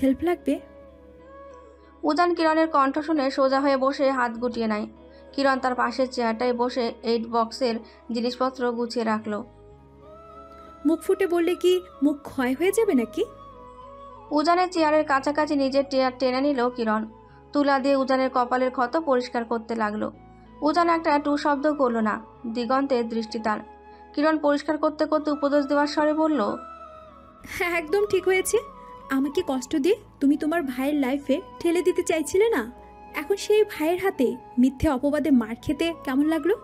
Help লাগবে? উজান কিরণের কণ্ঠ শুনে সোজা হয়ে বসে হাত গুটিয়ে নেয়। কিরণ তার পাশের চেয়ারটায় বসে 8 বক্সের জিনিসপত্র গুছিয়ে রাখলো। মুখ ফুটে বললে কি মুখ ক্ষয় হয়ে যাবে নাকি? উজানের চেয়ারের কাছাকাছি নিজের চেয়ার টেনে নিল কিরণ। তুলা দিয়ে উজানের কপালের ক্ষত পরিষ্কার করতে লাগলো। উজান একটা টু শব্দ করল না। দিগন্তে দৃষ্টি তার। কিরণ পরিষ্কার করতে করতে উপদেশ দেওয়ার স্বরে বলল, হ্যাঁ, একদম ঠিক হয়েছে। আমাকে কষ্ট দিয়ে তুমি তোমার ভাইয়ের লাইফে ঠেলে দিতে চাইছিলে না? এখন সেই ভাইয়ের হাতে মিথ্যে অপবাদে মার খেতে কেমন লাগলো?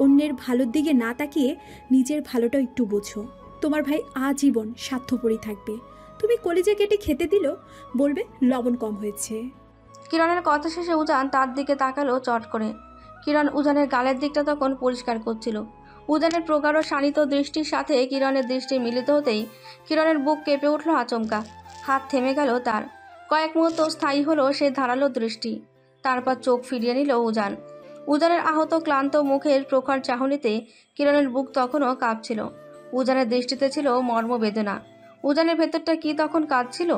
অন্যের ভালোর দিকে না তাকিয়ে নিজের ভালোটা একটু বোঝো। তোমার ভাই আজীবন স্বার্থপরই থাকবে। তুমি কলিজা কেটে খেতে দিলেও বলবে লবণ কম হয়েছে। কিরণের কথা শেষে উজান তার দিকে তাকালো চট করে। কিরণ উজানের গালের দিকটা তখন পরিষ্কার করছিল। উজানের প্রগাঢ় শানিত দৃষ্টির সাথে কিরণের দৃষ্টি মিলিত হতেই কিরণের বুক কেঁপে উঠল আচমকা। হাত থেমে গেল তার। কয়েক মুহূর্ত স্থায়ী হলো সে ধারালো দৃষ্টি। তারপর চোখ ফিরিয়ে নিল উজান। উজানের আহত ক্লান্ত মুখের প্রখর চাহনিতে কিরণের বুক তখনও কাঁপছিল। উজানের দৃষ্টিতে ছিল মর্মবেদনা। উজানের ভেতরটা কি তখন কাঁদছিল?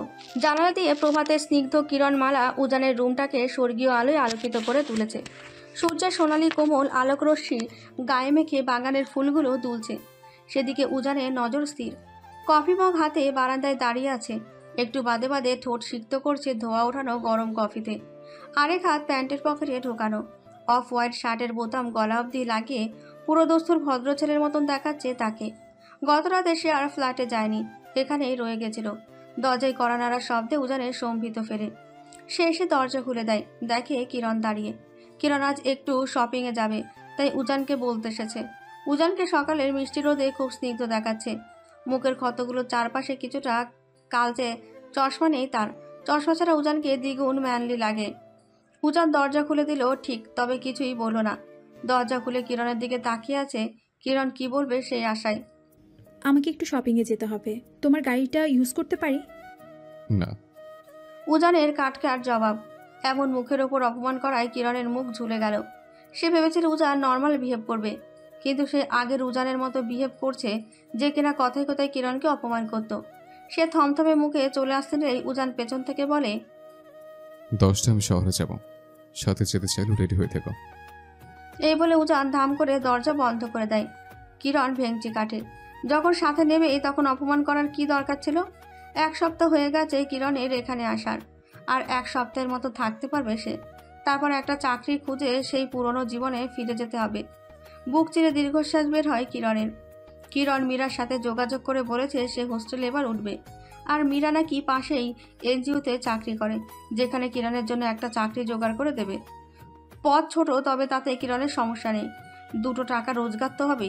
জানালা দিয়ে প্রভাতের স্নিগ্ধ কিরণমালা উজানের রুমটাকে স্বর্গীয় আলোয় আলোকিত করে তুলেছে। সূর্যের সোনালি কোমল আলোকরশ্মি গায়ে মেখে বাগানের ফুলগুলো দুলছে। সেদিকে উজানের নজর স্থির। কফি মগ হাতে বারান্দায় দাঁড়িয়ে আছে। একটু বাদে বাদে ঠোঁট সিক্ত করছে ধোয়া ওঠানো গরম কফিতে। আরেক হাত প্যান্টের পকেটে ঢোকানো। অফ হোয়াইট শার্টের বোতাম গলা অবধি লাগিয়ে পুরো দস্তুর ভদ্র ছেলের মতন দেখাচ্ছে তাকে। গত রাতে সে আর ফ্ল্যাটে যায়নি, এখানেই রয়ে গেছিল। দরজায় কড়া নাড়ার শব্দে উজানের সম্ভিত ফেরে। সে এসে দরজা খুলে দেয়। দেখে কিরণ দাঁড়িয়ে। কিরণ আজ একটু শপিংয়ে যাবে, তাই উজানকে বলতে এসেছে। উজানকে সকালের মিষ্টি রোদে খুব স্নিগ্ধ দেখাচ্ছে। মুখের ক্ষতগুলোর চারপাশে কিছুটা কালচে। চশমা নেই তার। চশমা ছাড়া উজানকে দ্বিগুণ ম্যানলি লাগে। উজান দরজা খুলে দিল ঠিক, তবে কিছুই বলল না। দরজা খুলে কিরণের দিকে তাকিয়ে আছে। কিরণ কি বলবে সেই আশায়। আমাকে একটু শপিংয়ে যেতে হবে। তোমার গাড়িটা ইউজ করতে পারি? না। উজানের কাটকার জবাব। এমন মুখের ওপর অপমান করায় কিরণের মুখ ঝুলে গেল। সে ভেবেছিল উজান নর্মাল বিহেভ করবে, কিন্তু সে আগের উজানের মতো বিহেভ করছে, যে কিনা কথায় কথায় কিরণকে অপমান করত। সে থমথমে মুখে চলে আসতে নিলেই উজান পেছন থেকে বলে, 10টা আমি শহরে যাব, সাথে যেতে চাইলে রেডি হয়ে থেকো। এই বলে উজান ধাম করে দরজা বন্ধ করে দেয়। কিরণ ভেঙচি কাটে। যখন সাথে নেবে তখন অপমান করার কি দরকার ছিল? 1 সপ্তাহ হয়ে গেছে কিরণের এখানে আসার। আর 1 সপ্তাহের মতো থাকতে পারবে সে। তারপর একটা চাকরি খুঁজে সেই পুরনো জীবনে ফিরে যেতে হবে। বুক চিরে দীর্ঘশ্বাস বের হয় কিরণের। কিরণ মীরার সাথে যোগাযোগ করে বলেছে সে হোস্টেলে এবার উঠবে। আর মীরা নাকি পাশেই এনজিওতে চাকরি করে, যেখানে কিরণের জন্য একটা চাকরি জোগাড় করে দেবে। পথ ছোট, তবে তাতে কিরণের সমস্যা নেই। 2 টাকা রোজগার তো হবে।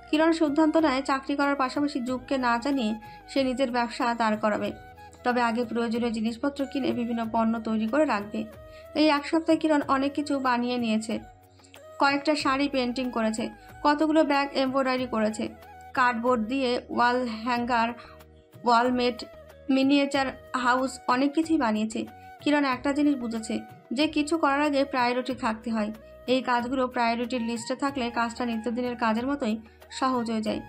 কিরণ সিদ্ধান্ত নেয় চাকরি করার পাশাপাশি যুগকে না জানিয়ে সে নিজের ব্যবসা দাঁড় করাবে। তবে আগে প্রয়োজনীয় জিনিসপত্র কিনে বিভিন্ন পণ্য তৈরি করে রাখবে। এই 1 সপ্তাহে কিরণ অনেক কিছু বানিয়ে নিয়েছে। কয়েকটা শাড়ি পেন্টিং করেছে, কতগুলো ব্যাগ এমব্রয়ডারি করেছে, কার্ডবোর্ড দিয়ে ওয়াল হ্যাঙ্গার, ওয়ালমেট, মিনিয়েচার হাউস, অনেক কিছুই বানিয়েছে। কিরণ একটা জিনিস বুঝেছে, যে কিছু করার আগে প্রায়োরিটি থাকতে হয়। এই কাজগুলো প্রায়োরিটির লিস্টে থাকলে কাজটা নিত্যদিনের কাজের মতোই সহজ হয়ে যায়।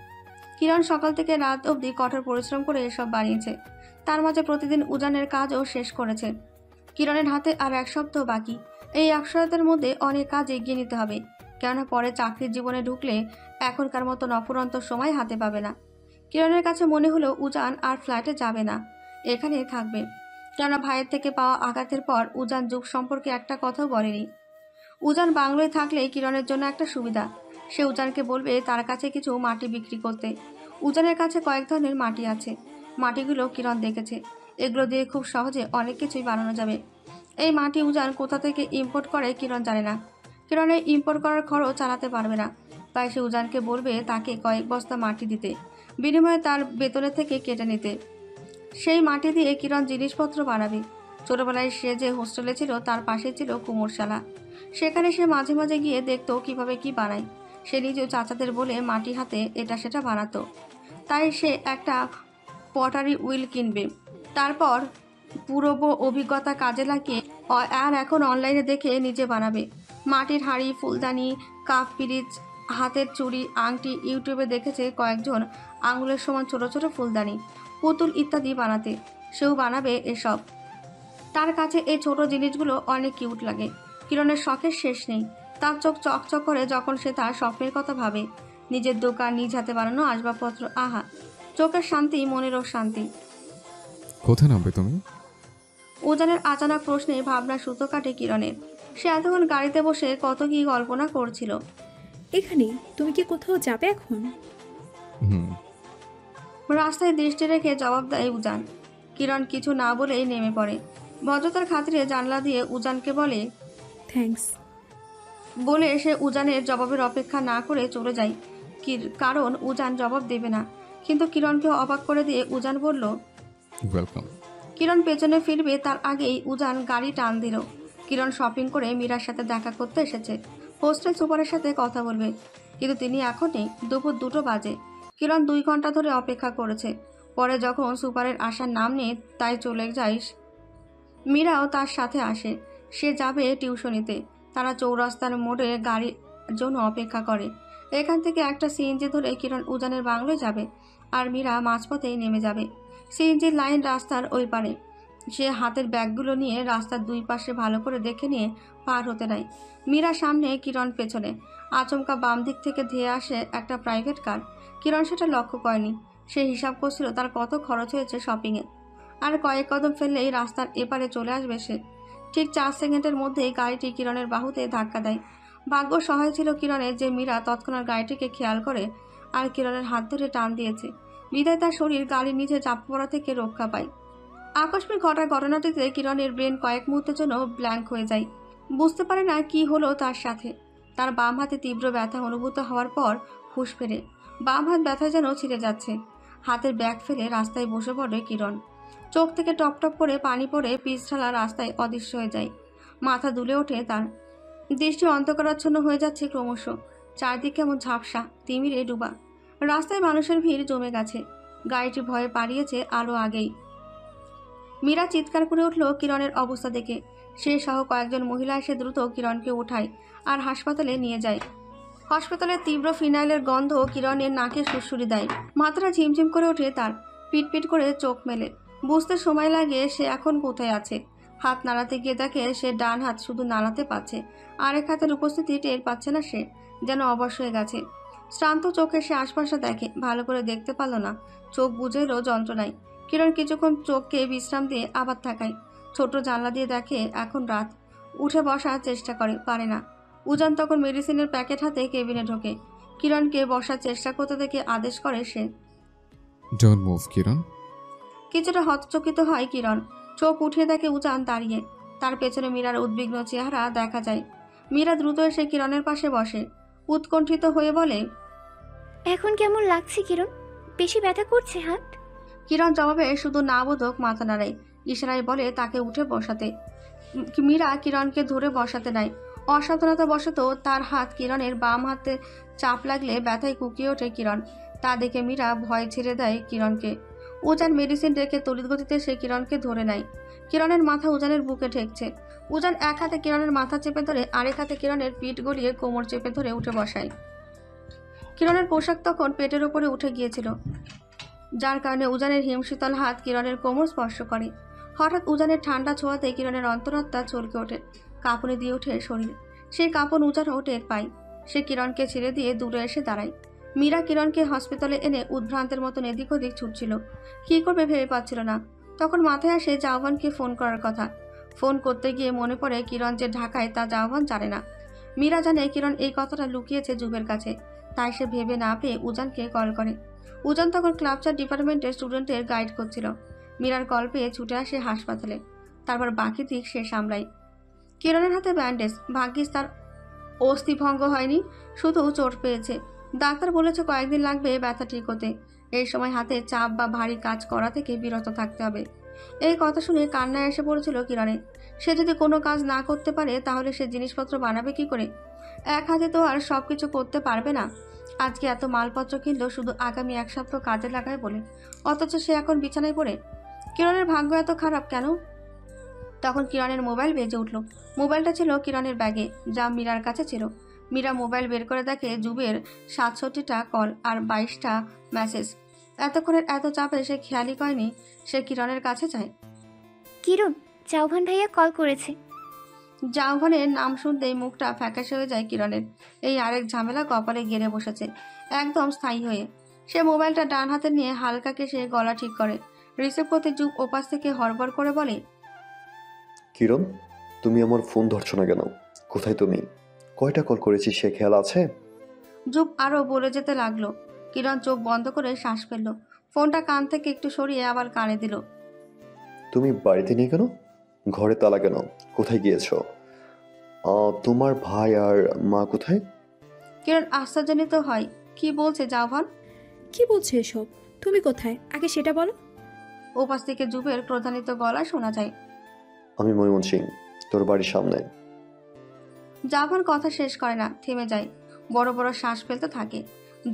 কিরণ সকাল থেকে রাত অবধি কঠোর পরিশ্রম করে এসব বানিয়েছে। তার মাঝে প্রতিদিন উজানের কাজও শেষ করেছে। কিরণের হাতে আর 1 সপ্তাহ বাকি। এই 1 সপ্তাহের মধ্যে অনেক কাজ এগিয়ে নিতে হবে, কেননা পরে চাকরির জীবনে ঢুকলে এখনকার মতো অফুরন্ত সময় হাতে পাবে না। কিরণের কাছে মনে হলো উজান আর ফ্ল্যাটে যাবে না, এখানেই থাকবে। কেননা ভাইয়ের থেকে পাওয়া আঘাতের পর উজান যুগ সম্পর্কে একটা কথাও বলেনি। উজান বাংলোয় থাকলে কিরণের জন্য একটা সুবিধা, সে উজানকে বলবে তার কাছে কিছু মাটি বিক্রি করতে। উজানের কাছে কয়েক ধরনের মাটি আছে। মাটিগুলো কিরণ দেখেছে। এগুলো দিয়ে খুব সহজে অনেক কিছুই বানানো যাবে। এই মাটি উজান কোথা থেকে ইম্পোর্ট করে কিরণ জানে না। কিরণের ইম্পোর্ট করার খরচ চালাতে পারবে না, তাই সে উজানকে বলবে তাকে কয়েক বস্তা মাটি দিতে, বিনিময়ে তার বেতনের থেকে কেটে নিতে। সেই মাটি দিয়ে কিরণ জিনিসপত্র বানাবে। ছোটবেলায় সে যে হোস্টেলে ছিল তার পাশে ছিল কুমোরশালা। সেখানে সে মাঝে মাঝে গিয়ে দেখতো কিভাবে কি বানায়। সে নিজেও চাচাদের বলে মাটি হাতে এটা সেটা বানাতো। তাই সে একটা পটারি উইল কিনবে। তারপর পূর্ব অভিজ্ঞতা কাজে লাগিয়ে আর এখন অনলাইনে দেখে নিজে বানাবে। মাটির হাঁড়ি, ফুলদানি, কাপ, পিরিচ, হাতের চুড়ি, আংটি, ইউটিউবে দেখেছে কয়েকজন আঙুলের সমান ছোট ছোট ফুলদানি, পুতুল ইত্যাদি বানাতে। সেও বানাবে এসব। তার কাছে এই ছোট জিনিসগুলো অনেক কিউট লাগে। কিরণের শখের শেষ নেই। তার চোখ চকচক করে যখন সে তার স্বপ্নের কথা ভাবে। নিজের দোকান, নিজ হাতে বানানো আসবাবপত্র, আহা, চোখের শান্তি, মনেরও শান্তি। কোথায় নামবে তুমি? উজানের আচানক প্রশ্নে ভাবনা সুতো কাটে কিরণের। সে এতক্ষণ গাড়িতে বসে কত কি কল্পনা করছিল। এখানে তুমি কি কোথাও যাবে এখন? হুম। রাস্তায় দৃষ্টি রেখে জবাব দেয় উজান। কিরণ কিছু না বলেই নেমে পড়ে। ভদ্রতার খাতিরে জানলা দিয়ে উজানকে বলে থ্যাঙ্কস। বলে সে উজানের জবাবের অপেক্ষা না করে চলে যায়। কারণ উজান জবাব দেবে না। কিন্তু কিরণকে অবাক করে দিয়ে উজান বলল, ওয়েলকাম। কিরণ পেছনে ফিরবে তার আগেই উজান গাড়ি টান দিল। কিরণ শপিং করে মীরার সাথে দেখা করতে এসেছে। হোস্টেল সুপারের সাথে কথা বলবে, কিন্তু তিনি এখন নেই। দুপুর 2টো বাজে। কিরণ 2 ঘন্টা ধরে অপেক্ষা করেছে। পরে যখন সুপারের আসার নাম নেই, তাই চলে যায়। মীরাও তার সাথে আসে। সে যাবে টিউশনিতে। তারা চৌরাস্তার মোড়ে গাড়ির জন্য অপেক্ষা করে। এখান থেকে একটা সিএনজি ধরে কিরণ উজানের বাংলোয় যাবে, আর মীরা মাঝপথেই নেমে যাবে। সিএনজির লাইন রাস্তার ওই পারে। সে হাতের ব্যাগগুলো নিয়ে রাস্তার 2 পাশে ভালো করে দেখে নিয়ে পার হতে নেয়। মীরা সামনে, কিরণ পেছনে। আচমকা বাম দিক থেকে ধেয়ে আসে একটা প্রাইভেট কার। কিরণ সেটা লক্ষ্য করেনি। সে হিসাব করছিল তার কত খরচ হয়েছে শপিংয়ে। আর কয়েক কদম ফেললেই রাস্তার এপারে চলে আসবে সে। ঠিক 4 সেকেন্ডের মধ্যেই গাড়িটি কিরণের বাহুতে ধাক্কা দেয়। ভাগ্য সহায় ছিল কিরণের যে মীরা তৎক্ষণাৎ গাড়িটিকে খেয়াল করে আর কিরণের হাত ধরে টান দিয়েছে। বিদায় তার শরীর গাড়ির নিচে চাপা পড়া থেকে রক্ষা পায়। আকস্মিক ঘটা ঘটনাটিতে কিরণের ব্রেন কয়েক মুহূর্তের জন্য ব্ল্যাঙ্ক হয়ে যায়। বুঝতে পারে না কি হলো তার সাথে। তার বাম হাতে তীব্র ব্যথা অনুভূত হওয়ার পর হুঁশ ফেরে। বাম হাত ব্যথা যেন ছিঁড়ে যাচ্ছে। হাতের ব্যাগ ফেলে রাস্তায় বসে পড়ে কিরণ। চোখ থেকে টপ টপ করে পানি পড়ে পিছঢালা রাস্তায় অদৃশ্য হয়ে যায়। মাথা দুলে ওঠে তার। দৃষ্টি অন্ধকারাচ্ছন্ন হয়ে যাচ্ছে ক্রমশ। চারদিক কেমন ঝাপসা, তিমিরে ডুবা। রাস্তায় মানুষের ভিড় জমে গেছে। গাড়িটি ভয়ে পালিয়েছে আলো আগেই। মীরা চিৎকার করে উঠল কিরণের অবস্থা দেখে। সে সহ কয়েকজন মহিলা এসে দ্রুত কিরণকে ওঠায় আর হাসপাতালে নিয়ে যায়। হাসপাতালের তীব্র ফিনাইলের গন্ধ কিরণের নাকে সুড়সুড়ি দেয়। মাথাটা ঝিমঝিম করে ওঠে তার। পিটপিট করে চোখ মেলে। বুঝতে সময় লাগে সে এখন কোথায় আছে। হাত নাড়াতে গিয়ে দেখে সে ডান হাত শুধু নাড়াতে পারছে, আরেক হাতের উপস্থিতি টের পাচ্ছে না সে, যেন অবশ হয়ে গেছে। শ্রান্ত চোখে সে আশপাশে দেখে, ভালো করে দেখতে পারল না। চোখ বুঝে এলো যন্ত্রণায়। কিরণ কিছুক্ষণ চোখকে বিশ্রাম দিয়ে আবার তাকায়। ছোট জানলা দিয়ে দেখে এখন রাত। উঠে বসার চেষ্টা করে, পারে না। উজান তখন মেডিসিনের প্যাকেট হাতে কেবিনে ঢোকে। কিরণকে বসার চেষ্টা করতে দেখে আদেশ করে সে। ডোন্ট মুভ কিরণ। কিছুটা হতচকিত হয় কিরণ। চোখ উঠিয়ে দেখে উজান দাঁড়িয়ে। তার পেছনে মীরার উদ্বিগ্ন চেহারা দেখা যায়। মীরা দ্রুত এসে কিরণের পাশে বসে। উৎকণ্ঠিত হয়ে বলে, এখন কেমন লাগছে কিরণ? বেশি ব্যথা করছে হাত? কিরণ জবাবে শুধু না বোধক মাথা নাড়ায়। ইশারায় বলে তাকে উঠে বসাতে। মীরা কিরণকে ধরে বসাতে নেয়। অসাবধানতা বশত তার হাত কিরণের বাম হাতে চাপ লাগলে ব্যথায় কুকিয়ে ওঠে কিরণ। তা দেখে মীরা ভয় ছেড়ে দেয় কিরণকে। উজান মেডিসিন রেখে তড়িৎ গতিতে সে কিরণকে ধরে নেয়। কিরণের মাথা উজানের বুকে ঠেকছে। উজান এক হাতে কিরণের মাথা চেপে ধরে আরেক হাতে কিরণের পিঠ গলিয়ে কোমর চেপে ধরে উঠে বসায়। কিরণের পোশাক তখন পেটের ওপরে উঠে গিয়েছিল, যার কারণে উজানের হিমশীতল হাত কিরণের কোমর স্পর্শ করে। হঠাৎ উজানের ঠান্ডা ছোঁয়াতে কিরণের অন্তরাত্মা চলকে ওঠে, কাঁপুনি দিয়ে ওঠে শরীর। সেই কাঁপন উজানও টের পায়। সে কিরণকে ছেড়ে দিয়ে দূরে এসে দাঁড়ায়। মীরা কিরণকে হসপিটালে এনে উদ্ভ্রান্তের মতন এদিক ওদিক ছুটছিল। কী করবে ভেবে পাচ্ছিল না। তখন মাথায় আসে জাওয়ানকে ফোন করার কথা। ফোন করতে গিয়ে মনে পড়ে কিরণ যে ঢাকায় তা জাওয়ান জানে না। মীরা জানে কিরণ এই কথাটা লুকিয়েছে জুবের কাছে, তাই সে ভেবে না পেয়ে উজানকে কল করে। উজান তখন ক্লাবচার ডিপার্টমেন্টের স্টুডেন্টের গাইড করছিল। মীরার কল পেয়ে ছুটে আসে হাসপাতালে। তারপর বাকি দিক সে সামলায়। কিরণের হাতে ব্যান্ডেজ। ভাগ্যিস তার অস্থিভঙ্গ হয়নি, শুধু চোট পেয়েছে। ডাক্তার বলেছে কয়েকদিন লাগবে ব্যথা ঠিক হতে। এই সময় হাতে চাপ বা ভারী কাজ করা থেকে বিরত থাকতে হবে। এই কথা শুনে কান্নায় এসে পড়েছিল কিরণে। সে যদি কোনো কাজ না করতে পারে তাহলে সে জিনিসপত্র বানাবে কি করে? এক হাতে তো আর সব কিছু করতে পারবে না। আজকে এত মালপত্র কিনলো শুধু আগামী 1 সপ্তাহ কাজে লাগায় বলে, অথচ সে এখন বিছানায় পড়ে। কিরণের ভাগ্য এত খারাপ কেন? তখন কিরণের মোবাইল বেজে উঠল। মোবাইলটা ছিল কিরণের ব্যাগে, যা মীরার কাছে ছিল। মীরা মোবাইল বের করে দেখে যুবের 67টা কল আর 22টা মেসেজ। এতক্ষণের এত চাপে সে খেয়ালই করেনি সে কিরণের কাছে যায়। কিরণ, চাউভান ভাইয়া কল করেছে। জাউভানের নাম শুনতেই মুখটা ফ্যাকাশে হয়ে যায় কিরণের। এই আরেক ঝামেলা কপালে গেড়ে বসেছে, একদম স্থায়ী হয়ে। সে মোবাইলটা ডান হাতে নিয়ে হালকা কেসে গলা ঠিক করে। রিসিভ করতে যুব ওপাশ থেকে হড়বড় করে বলে, কিরণ, তুমি আমার ফোন ধরছো না কেন? কোথায় তুমি? কয়টা কল করেছি সে খেয়াল আছে? যুব আরো বলে যেতে লাগলো। কিরণ চোখ বন্ধ করে শ্বাস ফেললো। ফোনটা কান থেকে একটু সরিয়ে আবার কানে দিল। তুমি বাড়িতে নেই কেন? ঘরে তালা কেন? কোথায় গিয়েছো? তোমার ভাই আর মা কোথায়? কিরণ আশ্চর্যান্বিত হয়। কি বলছে জাউভান? কি বলছো এসব? তুমি কোথায় আগে সেটা বলো। ওপাশ থেকে যুবের ক্রোধান্বিত গলা শোনা যায়। আমি ময়মনসিং, তোর বাড়ির সামনে। জাউভান কথা শেষ করে না, থেমে যায়। বড় বড় শ্বাস ফেলতে থাকে।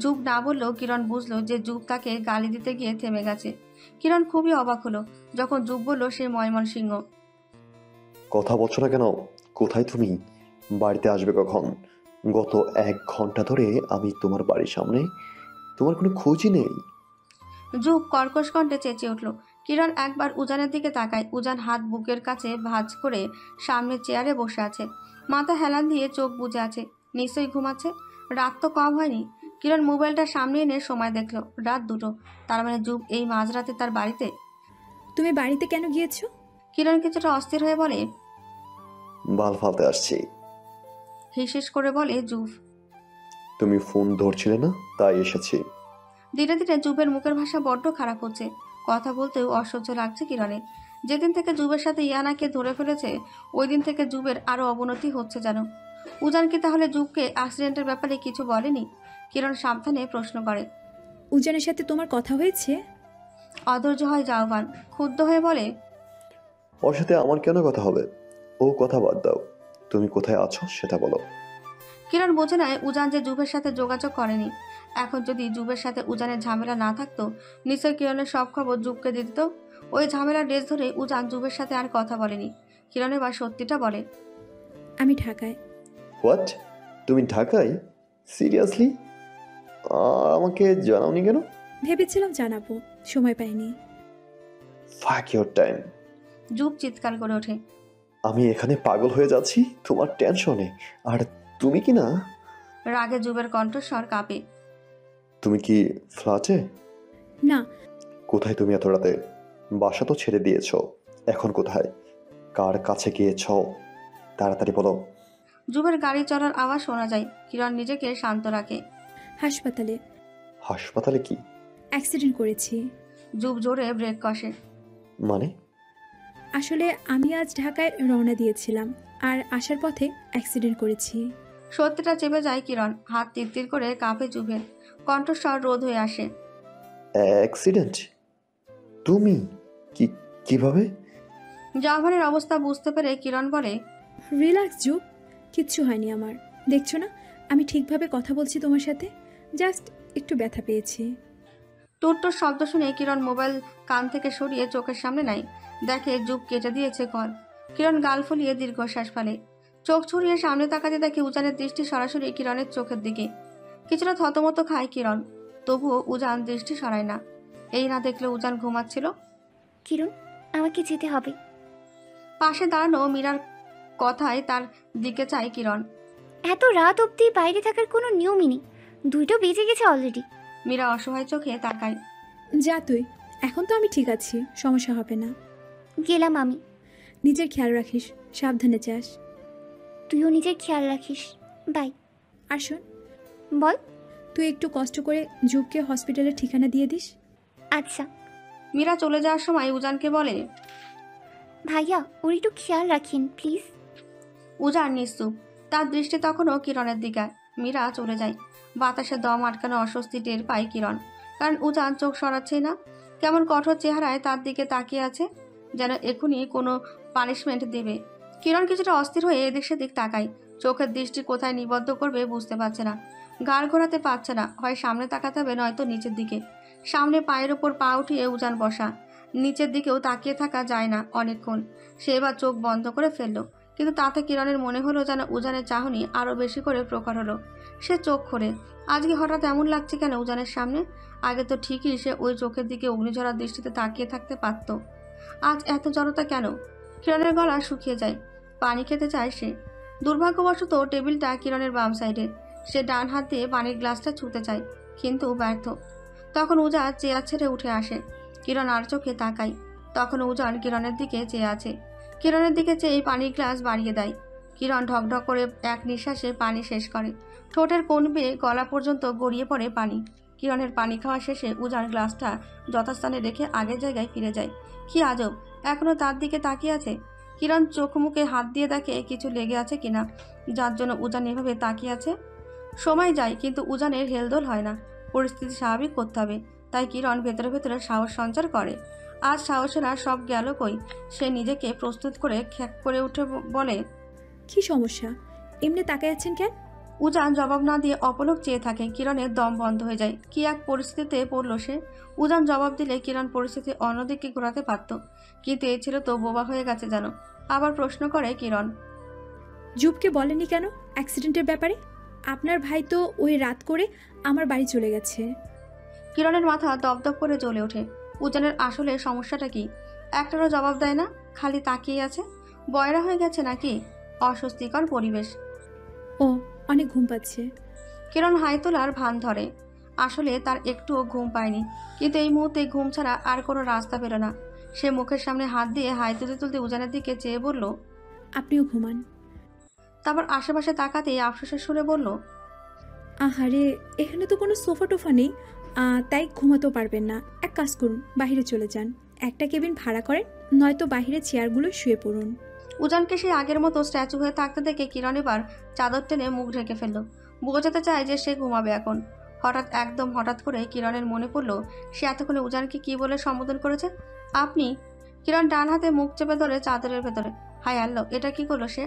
যুব না বললেও কিরণ বুঝলো যে যুব তাকে গালি দিতে গিয়ে থেমে গেছে। কিরণ খুবই অবাক হলো যখন যুব বলল সে ময়মনসিংহ। কথা বলছো না কেন? কোথায় তুমি? বাড়িতে আসবে কখন? গত 1 ঘন্টা ধরে আমি তোমার বাড়ির সামনে, তোমার কোনো খোঁজই নেই। যুব কর্কশ কণ্ঠে চেঁচিয়ে উঠল। কিরণ একবার উজানের দিকে তাকায়। উজান হাত বুকের কাছে ভাঁজ করে সামনে চেয়ারে বসে আছে, মাথা হেলান দিয়ে চোখ বুজে আছে, নিশ্চয়ই ঘুমাচ্ছে। রাত তো কম হয়নি। কিরণ মোবাইলটা সামনে এনে সময় দেখলো, রাত 2টো। তার মানে যুব এই মাঝরাতে তার বাড়িতে। তুমি বাড়িতে কেন গিয়েছো? কিরণ কিছুটা অস্থির হয়ে বলে। বাল ফালতে আসছি। হিসিস করে বলে যুব। তুমি ফোন ধরছিলে না, তাই এসেছি। ধীরে ধীরে যুবের মুখের ভাষা বড্ড খারাপ হচ্ছে। কথা বলতেও অসহ্য লাগছে কিরণের। যেদিন থেকে যুবের সাথে ইয়ানাকে ধরে ফেলেছে ওই দিন থেকে যুবের আরো অবনতি হচ্ছে যেন। উজান কি তাহলে যুবকে অ্যাক্সিডেন্টের ব্যাপারে কিছু বলেনি? কিরণ সাবধানে প্রশ্ন করে। উজানের সাথে তোমার কথা হয়েছে? অধৈর্য হয় জাউভান, ক্ষুব্ধ হয়ে বলে। ওর সাথে আমার কেন কথা হবে? ও কথা বাদ দাও, তুমি কোথায় আছো সেটা বলো। কিরণ বোঝে না উজান যে যুবের সাথে যোগাযোগ করেনি। এখন যদি যুবের সাথে উজানের ঝামেলা না থাকতো নিশ্চয় কিরণের সব খবর যুবকে দিয়ে দিত। ওই ঝামেলার রেস ধরে উজান যুবের সাথে আর কথা বলেনি। কিরণের বা সত্যিটা বলে। আমি ঢাকায়। হোয়াট? তুমি ঢাকায়? সিরিয়াসলি? আমাকে জানাওনি কেন? ভেবেছিলাম জানাবো, সময় পাইনি। ফাক ইওর টাইম। যুব চিৎকার করে ওঠে। আমি এখানে পাগল হয়ে যাচ্ছি তোমার টেনশনে, আর তুমি কি না? রাগে যুবের কণ্ঠস্বর কাঁপে। তুমি কি ফ্ল্যাটে? না, কোথায় তুমি এত রাতে? বাসা তো ছেড়ে দিয়েছো, এখন কোথায়? কার কাছে গিয়েছো? তাড়াতাড়ি বলো। যুবের গাড়ি চলার আওয়াজ শোনা যায়। কিরণ নিজেকে শান্ত রাখে। হাসপাতালে। হাসপাতালে কি? অ্যাক্সিডেন্ট করেছি। যুব জোরে ব্রেক কষে। মানে? আসলে আমি আজ ঢাকায় রওনা দিয়েছিলাম আর আসার পথে অ্যাক্সিডেন্ট করেছি। সত্যিটা চেপে যায় কিরণ। হাত তীর করে কাঁপে যুবের, কণ্ঠস্বর রোধ হয়ে আসে। অ্যাক্সিডেন্ট? তুমি কিভাবে? জাভানের অবস্থা বুঝতে পেরে কিরণ বলে। রিল্যাক্স যুব, কিচ্ছু হয়নি আমার। দেখছো না আমি ঠিকভাবে কথা বলছি তোমার সাথে, জাস্ট একটু ব্যথা পেয়েছি। টুট্টুর শব্দ শুনে কিরণ মোবাইল কান থেকে সরিয়ে চোখের সামনে নেয়। দেখে যুব কেটে দিয়েছে কল। কিরণ গাল ফুলিয়ে দীর্ঘশ্বাস ফেলে। চোখ ছুড়িয়ে সামনে তাকাতে দেখে উজানের দৃষ্টি সরাসরি কিরণের চোখের দিকে। কিছুটা থতমত খায় কিরণ, তবুও উজান দৃষ্টি সরায় না। এই না দেখলে উজান ঘুমাচ্ছিল। কিরণ, আমাকে যেতে হবে। পাশে দাঁড়ানো মীরার কথায় তার দিকে চায় কিরণ। এত রাত অবধি বাইরে থাকার কোনো নিয়মই নেই। 2টো বেজে গেছে অলরেডি। মীরা অসহায় চোখে তাকায়। যা তুই, এখন তো আমি ঠিক আছি, সমস্যা হবে না। গেলাম আমি। নিজের খেয়াল রাখিস, সাবধানে যাস। তুইও নিজের খেয়াল রাখিস। বাই। আর শোন, বল। তুই একটু কষ্ট করে যুবকে হসপিটালের ঠিকানা দিয়ে দিস। আচ্ছা। মীরা চলে যাওয়ার সময় উজানকে বলে। ভাইয়া, ওর একটু খেয়াল রাখেন প্লিজ। উজান নিশ্চুপ, তার দৃষ্টি তখনও কিরণের দিকে। মীরা চলে যায়। বাতাসে দম আটকানো অস্বস্তি টের পায় কিরণ, কারণ উজান চোখ সরাচ্ছেই না। কেমন কঠোর চেহারায় তার দিকে তাকিয়ে আছে, যেন এখনই কোনো পানিশমেন্ট দেবে। কিরণ কিছুটা অস্থির হয়ে এদিক সেদিক তাকায়। চোখের দৃষ্টি কোথায় নিবদ্ধ করবে বুঝতে পারছে না। ঘাড় ঘোরাতে পারছে না, হয় সামনে তাকাতে হবে নয়তো নিচের দিকে। সামনে পায়ের ওপর পা উঠিয়ে উজান বসা, নিচের দিকেও তাকিয়ে থাকা যায় না অনেকক্ষণ। সে এবার চোখ বন্ধ করে ফেললো। কিন্তু তাতে কিরণের মনে হলো যেন উজানের চাহনি আরও বেশি করে প্রখর হলো। সে চোখ খোলে। আজকে হঠাৎ এমন লাগছে কেন উজানের সামনে? আগে তো ঠিকই সে ওই চোখের দিকে অগ্নিঝরার দৃষ্টিতে তাকিয়ে থাকতে পারত। আজ এত জড়তা কেন? কিরণের গলা শুকিয়ে যায়। পানি খেতে চায় সে। দুর্ভাগ্যবশত টেবিলটা কিরণের বাম সাইডে। সে ডান হাত দিয়ে পানির গ্লাসটা ছুঁতে চায়, কিন্তু ব্যর্থ। তখন উজান চেয়ার ছেড়ে উঠে আসে। কিরণ আর চোখে তাকায়। তখন উজান কিরণের দিকে চেয়ে আছে। কিরণের দিকে চেয়ে পানির গ্লাস বাড়িয়ে দেয়। কিরণ ঢকঢক করে এক নিঃশ্বাসে পানি শেষ করে। ঠোঁটের কোণ বেয়ে গলা পর্যন্ত গড়িয়ে পড়ে পানি। কিরণের পানি খাওয়া শেষে উজান গ্লাসটা যথাস্থানে রেখে আগের জায়গায় ফিরে যায়। কি আজব, এখনো তার দিকে তাকিয়ে আছে। কিরণ চোখ মুখে হাত দিয়ে দেখে কিছু লেগে আছে কিনা, যার জন্য উজান এভাবে তাকিয়ে আছে। সময় যায়, কিন্তু উজানের হেলদোল হয় না। পরিস্থিতি স্বাভাবিক করতে হবে, তাই কিরণ ভেতরে ভেতরে সাহস সঞ্চার করে। আজ সাহসেরা সব গেল কই? সে নিজেকে প্রস্তুত করে খ্যাক করে উঠে বলে, কি সমস্যা? এমনি তাকায় আছেন কেন? উজান জবাব না দিয়ে অপলক চেয়ে থাকে। কিরণের দম বন্ধ হয়ে যায়। কি এক পরিস্থিতিতে পড়ল সে। উজান জবাব দিলে কিরণ পরিস্থিতি অন্যদিকে ঘোরাতে পারত, কিন্তু এই ছেলে তো বোবা হয়ে গেছে যেন। আবার প্রশ্ন করে কিরণ, জুবকে বলেনি কেন অ্যাক্সিডেন্টের ব্যাপারে? আপনার ভাই তো ওই রাত করে আমার বাড়ি চলে গেছে। কিরণের মাথা দপদপ করে জ্বলে ওঠে। উজানের আসলে সমস্যাটা কি? একটারও জবাব দেয় না, খালি তাকিয়ে আছে। বয়রা হয়ে গেছে নাকি? অস্বস্তিকর পরিবেশ। ও, অনেক ঘুম পাচ্ছে। কিরণ হাই তোলার ভান ধরে। আসলে তার একটুও ঘুম পায়নি, কিন্তু এই মুহূর্তে ঘুম ছাড়া আর কোনো রাস্তা পেল না। সে মুখের সামনে হাত দিয়ে হাই তুলতে তুলতে উজানের দিকে চেয়ে বলল, আপনিও ঘুমান। তারপর আশেপাশে তাকাতেই আফসোসের সুরে বলল, আহারে, এখানে তো কোনো সোফা টোফা নেই, তাই ঘুমাতেও পারবেন না। এক কাজ করুন, বাইরে চলে যান, একটা কেবিন ভাড়া করেন, নয়তো বাইরে চেয়ারগুলো শুয়ে পড়ুন। উজানকে সে আগের মতো স্ট্যাচু হয়ে থাকতে দেখে কিরণ এবার চাদর টেনে মুখ ঢেকে ফেলল। বোঝাতে চায় যে সে ঘুমাবে এখন। একদম হঠাৎ করে কিরণের মনে পড়ল সে এতক্ষণে উজানকে কি বলে সম্বোধন করেছে, আপনি। কিরণ ডান হাতে মুখ চেপে ধরে চাদরের ভেতরে। হায় আল্লাহ, এটা কি করলো সে?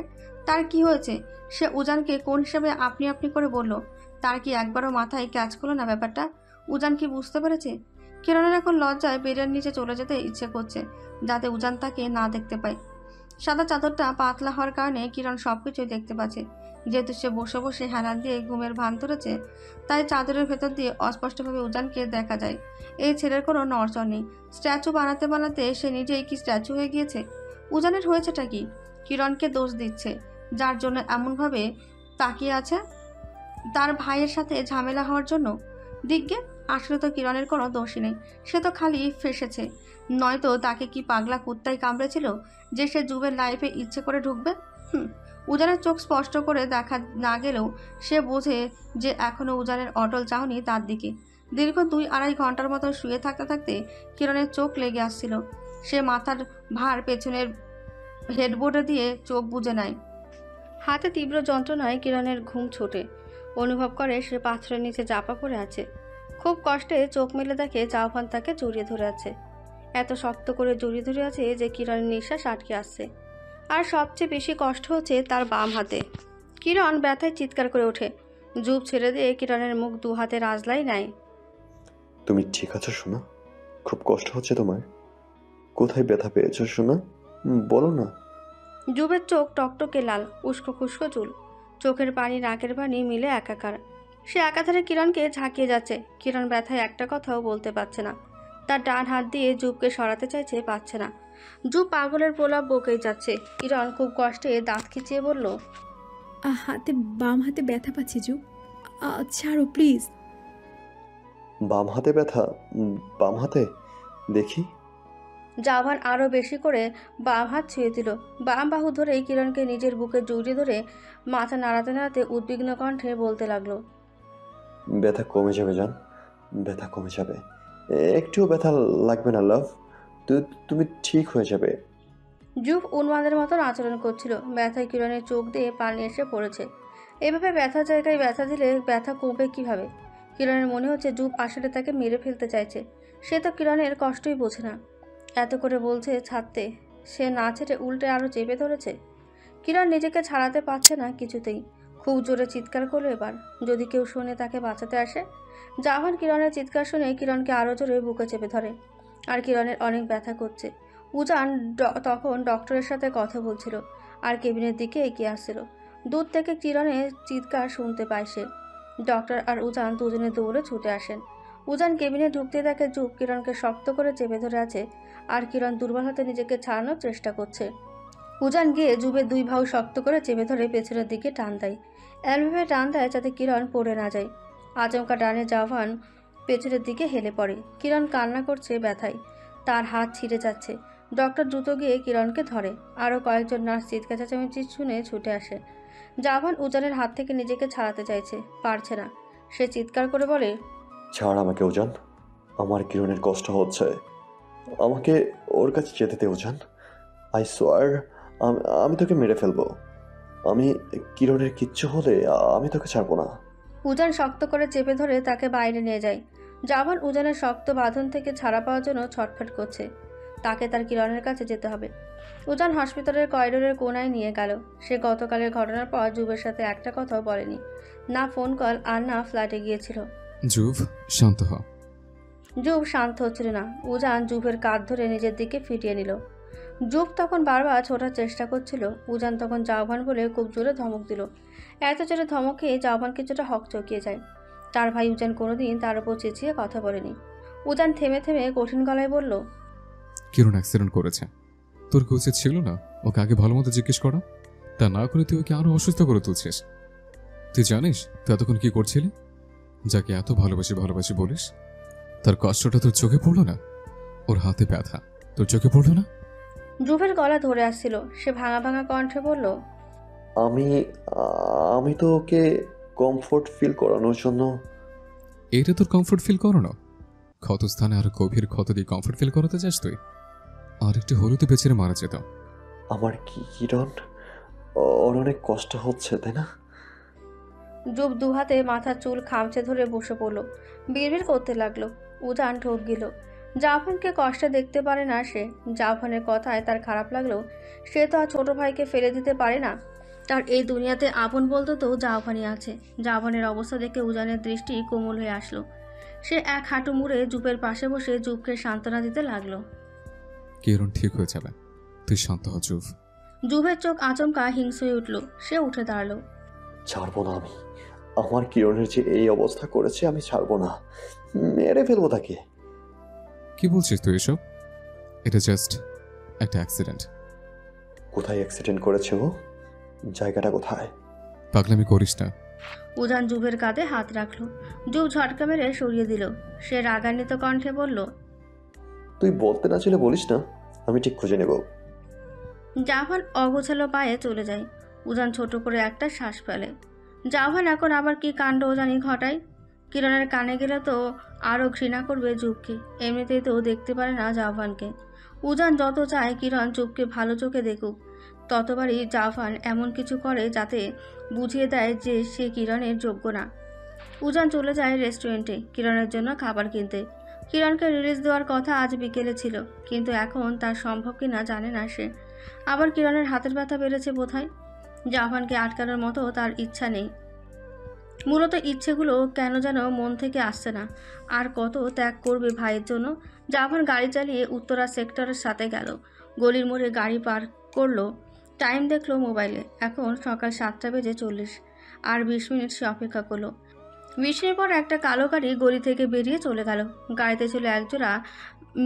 তার কি হয়েছে? সে উজানকে কোন হিসেবে আপনি আপনি করে বলল? তার কি একবারও মাথায় ক্যাচ করলো না ব্যাপারটা? উজান কি বুঝতে পেরেছে? কিরণের এখন লজ্জায় বেডের নিচে চলে যেতে ইচ্ছে করছে, যাতে উজান তাকে না দেখতে পায়। সাদা চাদরটা পাতলা হওয়ার কারণে কিরণ সবকিছুই দেখতে পাচ্ছে। যেহেতু সে বসে বসে হেলান দিয়ে ঘুমের ভান ধরেছে, তাই চাদরের ভেতর দিয়ে অস্পষ্টভাবে উজানকে দেখা যায়। এই ছেলের কোনো নড়চড় নেই। স্ট্যাচু বানাতে বানাতে সে নিজেই কি স্ট্যাচু হয়ে গিয়েছে? উজানের হয়েছেটা কি? কিরণকে দোষ দিচ্ছে, যার জন্য এমনভাবে তাকিয়ে আছে। তার ভাইয়ের সাথে ঝামেলা হওয়ার জন্য? দিগ্গে, আসলে তো কিরণের কোনো দোষই নেই। সে তো খালি ফেসেছে। নয়তো তাকে কি পাগলা কুত্তায় কামড়েছিল যে সে জুবের লাইফে ইচ্ছে করে ঢুকবে? উজানের চোখ স্পষ্ট করে দেখা না গেলেও সে বোঝে যে এখনো উজানের অটল চাহনি তার দিকে। দীর্ঘ 2-2.5 ঘন্টার মতো শুয়ে থাকতে থাকতে কিরণের চোখ লেগে আসছিল। সে মাথার ভার পেছনের হেডবোর্ডে দিয়ে চোখ বুজে নেয়। হাতে তীব্র যন্ত্রণায় কিরণের ঘুম ছোটে। অনুভব করে সে পাথরের নিচে চাপা পড়ে আছে। খুব কষ্টে চোখ মেলে দেখে জাওফান তাকে জড়িয়ে ধরে আছে। এত শক্ত করে জড়িয়ে ধরে আছে যে কিরণের নিঃশ্বাস আটকে আসছে। আর সবচেয়ে বেশি কষ্ট হচ্ছে তার বাম হাতে। কিরণ ব্যথায় চিৎকার করে ওঠে। জুব ছেড়ে দিয়ে কিরণের মুখ 2 হাতে রাজলাই নেয়। তুমি ঠিক আছো সোনা? খুব কষ্ট হচ্ছে তোমার? কোথায় ব্যথা পেয়েছো সোনা? বলো না। জুবের চোখ টকটকে লাল, উস্কো খুস্কো চুল, চোখের পানি নাকের পানি মিলে একাকার। সে একাধারে কিরণকে ঝাঁকিয়ে যাচ্ছে। কিরণ ব্যথায় একটা কথাও বলতে পারছে না। তার ডান হাত দিয়ে জুবকে সরাতে চাইছে, পাচ্ছে না। জুব পাগলের প্রলাপ বকেই যাচ্ছে। কিরণ খুব কষ্টে দাঁত খিচিয়ে বলল, বাম হাতে ব্যথা পাচ্ছি জুব, ছাড়ো প্লিজ। বাম হাতে ব্যথা? বাম হাতে দেখি। জাভান আরও বেশি করে বাম হাত ছুঁয়ে দিল। বাম বাহু ধরে কিরণকে নিজের বুকে জড়িয়ে ধরে মাথা নাড়াতে নাড়াতে উদ্বিগ্ন কণ্ঠে বলতে লাগলো, ব্যথা কমে যাবে জান, ব্যথা কমে যাবে। একটুও ব্যথা লাগবে না লাভ, তুমি ঠিক হয়ে যাবে। জুব উন্মাদের মতন আচরণ করছিল। ব্যথায় কিরণের চোখ দিয়ে পানি এসে পড়েছে। এভাবে ব্যথার জায়গায় ব্যথা দিলে ব্যথা কমবে কিভাবে? কিরণের মনে হচ্ছে জুব আসলে তাকে মেরে ফেলতে চাইছে। সে তো কিরণের কষ্টই বোঝে না। এত করে বলছে ছাড়তে, সে না ছেড়ে উল্টে আরও চেপে ধরেছে। কিরণ নিজেকে ছাড়াতে পারছে না কিছুতেই। খুব জোরে চিৎকার করলো এবার। যদি কেউ শুনে তাকে বাঁচাতে আসে। জাহান কিরণের চিৎকার শুনে কিরণকে আরও জোরে বুকে চেপে ধরে। আর কিরণের অনেক ব্যথা করছে। উজান তখন ডক্টরের সাথে কথা বলছিল। আর কেবিনের দিকে এগিয়ে আসছিল। দূর থেকে কিরণের চিৎকার শুনতে পায় সে। ডক্টর আর উজান দুজনে দৌড়ে ছুটে আসেন। উজান কেবিনে ঢুকতে দেখে জুব কিরণকে শক্ত করে চেপে ধরে আছে, আর কিরণ দুর্বল হাতে নিজেকে ছাড়ানোর চেষ্টা করছে। উজান গিয়ে জুবের দুই ভাউ শক্ত করে চেপে ধরে পেছনের দিকে টান দেয়। এমনভাবে টান দেয় যাতে কিরণ পড়ে না যায়। আচমকা ডানে জাভান পেছনের দিকে হেলে পড়ে। কিরণ কান্না করছে ব্যথায়, তার হাত ছিঁড়ে যাচ্ছে। ডক্টর দ্রুত গিয়ে কিরণকে ধরে। আরও কয়েকজন নার্স চিৎকার চেঁচামেচি শুনে ছুটে আসে। জাভান উজানের হাত থেকে নিজেকে ছাড়াতে চাইছে, পারছে না। সে চিৎকার করে বলে, ছাড় আমাকে উজান, আমার কিরণের কষ্ট হচ্ছে, আমাকে ওর কাছে যেতে দে উজান। আই সোয়ার আমি তোকে মেরে ফেলবো। আমি কিরণের কিচ্ছু হলে আমি তোকে ছাড়বো না। উজান শক্ত করে চেপে ধরে তাকে বাইরে নিয়ে যায়। জাভান উজানের শক্ত বাঁধন থেকে ছাড়া পাওয়ার জন্য ছটফট করছে। তাকে তার কিরণের কাছে যেতে হবে। উজান হসপিটালের করিডোরের কোনায় নিয়ে গেল। সে গতকালের ঘটনার পর জুবের সাথে একটা কথাও বলেনি, না ফোন কল আর না ফ্ল্যাটে গিয়েছিল। জুভ, শান্ত হ। জুব শান্ত হচ্ছিল না। উজান জুবের কাঁধ ধরে নিজের দিকে ফিরিয়ে নিল। জুব তখন বারবার ছোটার চেষ্টা করছিল। উজান তখন জাভান বলে খুব জোরে ধমক দিল। এত জোরে ধমক খেয়ে জাভান কিছুটা হকচকিয়ে যায়। তার ভাই উজান কোনোদিন তার উপর চেঁচিয়ে কথা বলেনি। উজান থেমে থেমে কঠিন গলায় বলল, কিরণ অ্যাক্সিডেন্ট করেছে, তোর কি উচিত ছিল না ওকে আগে ভালো মতো জিজ্ঞেস করা? তা না করে তুই ওকে আরো অসুস্থ করে তুলছিস। তুই জানিস তুই এতক্ষণ কি করছিলি? যাকে এত ভালোবাসি বলিস, তার কষ্টটা তোর চোখে পড়লো না? ওর হাতে ব্যথা তোর চোখে পড়লো না? জুবের গলা ধরে আসছিল। সে ভাঙা ভাঙা কণ্ঠে বলল, আমি আমি তো ওকে কমফোর্ট ফিল করানোর জন্য। এটা তোর কমফোর্ট ফিল করানো? ক্ষত স্থানে আরো গভীর ক্ষত দিয়ে কমফোর্ট ফিল করাতে চাস তুই? আর একটু হলুদে বেচারে মারা যেত। আমার কিরণ, ওর অনেক কষ্ট হচ্ছে তাই না? জুব দুহাতে মাথার চুল খামচে ধরে বসে পড়ল। বিড়বিড় করতে লাগলো। উজান ঠোক গেল। জাভানকে কষ্টে দেখতে পারে না সে। জাভানের কথায় তার খারাপ লাগলো। সে তো আর ছোট ভাইকে ফেলে দিতে পারে না। তার এই দুনিয়াতে আপন বলতে তো জাভানই আছে। জাভানের অবস্থা দেখে উজানের দৃষ্টি কোমল হয়ে আসলো। সে এক হাঁটু মুড়ে জুপের পাশে বসে জুবকে সান্ত্বনা দিতে লাগলো। কিরণ ঠিক হয়ে যাবে, তুই শান্ত হ জুভ। জুবের চোখ আচমকা হিংস হয়ে উঠল। সে উঠে দাঁড়ালো। ছাড়বো না আমি। আমার কিরণের যে এই অবস্থা করেছে আমি ছাড়বো না, মেরে ফেলবো তাকে। কি বলছিস তুই এসব? এটা জাস্ট একটা অ্যাক্সিডেন্ট। কোথায় অ্যাক্সিডেন্ট করেছে ও? জায়গাটা কোথায়? পাগলামি করিস না। উজান জুবের কাঁধে হাত রাখলো। জুব ঝটকা মেরে সরিয়ে দিল। সে রাগান্বিত কণ্ঠে বলল, তুই বলতে না চলে বলিস না, আমি ঠিক খুঁজে নেব। জাভান অগোছালো পায়ে চলে যায়। উজান ছোট করে একটা শ্বাস ফেলে। জাভান এখন আবার কি কাণ্ড জানি ঘটায়। কিরণের কানে গেলে তো আরও ঘৃণা করবে জুবকে। এমনিতেই তো দেখতে পারে না জাভানকে। উজান যত চায় কিরণ চুপকে ভালো চোখে দেখুক, ততবারই জাভান এমন কিছু করে যাতে বুঝিয়ে দেয় যে সে কিরণের যোগ্য না। উজান চলে যায় রেস্টুরেন্টে কিরণের জন্য খাবার কিনতে। কিরণকে রিলিজ দেওয়ার কথা আজ বিকেলে ছিল, কিন্তু এখন তার সম্ভব কিনা জানে না সে। আবার কিরণের হাতের ব্যথা বেড়েছে বোধহয়। জাভানকে আটকানোর মতো তার ইচ্ছা নেই। মূলত ইচ্ছেগুলো কেন যেন মন থেকে আসছে না। আর কত ত্যাগ করবে ভাইয়ের জন্য। জাভান গাড়ি চালিয়ে উত্তরা সেক্টরের সাথে গেল। গলির মোড়ে গাড়ি পার করলো। টাইম দেখলো মোবাইলে। এখন সকাল 7:40। আর 20 মিনিট সে অপেক্ষা করলো। 20 মিনিট পর একটা কালো গাড়ি গলি থেকে বেরিয়ে চলে গেল। গাড়িতে ছিল একজোড়া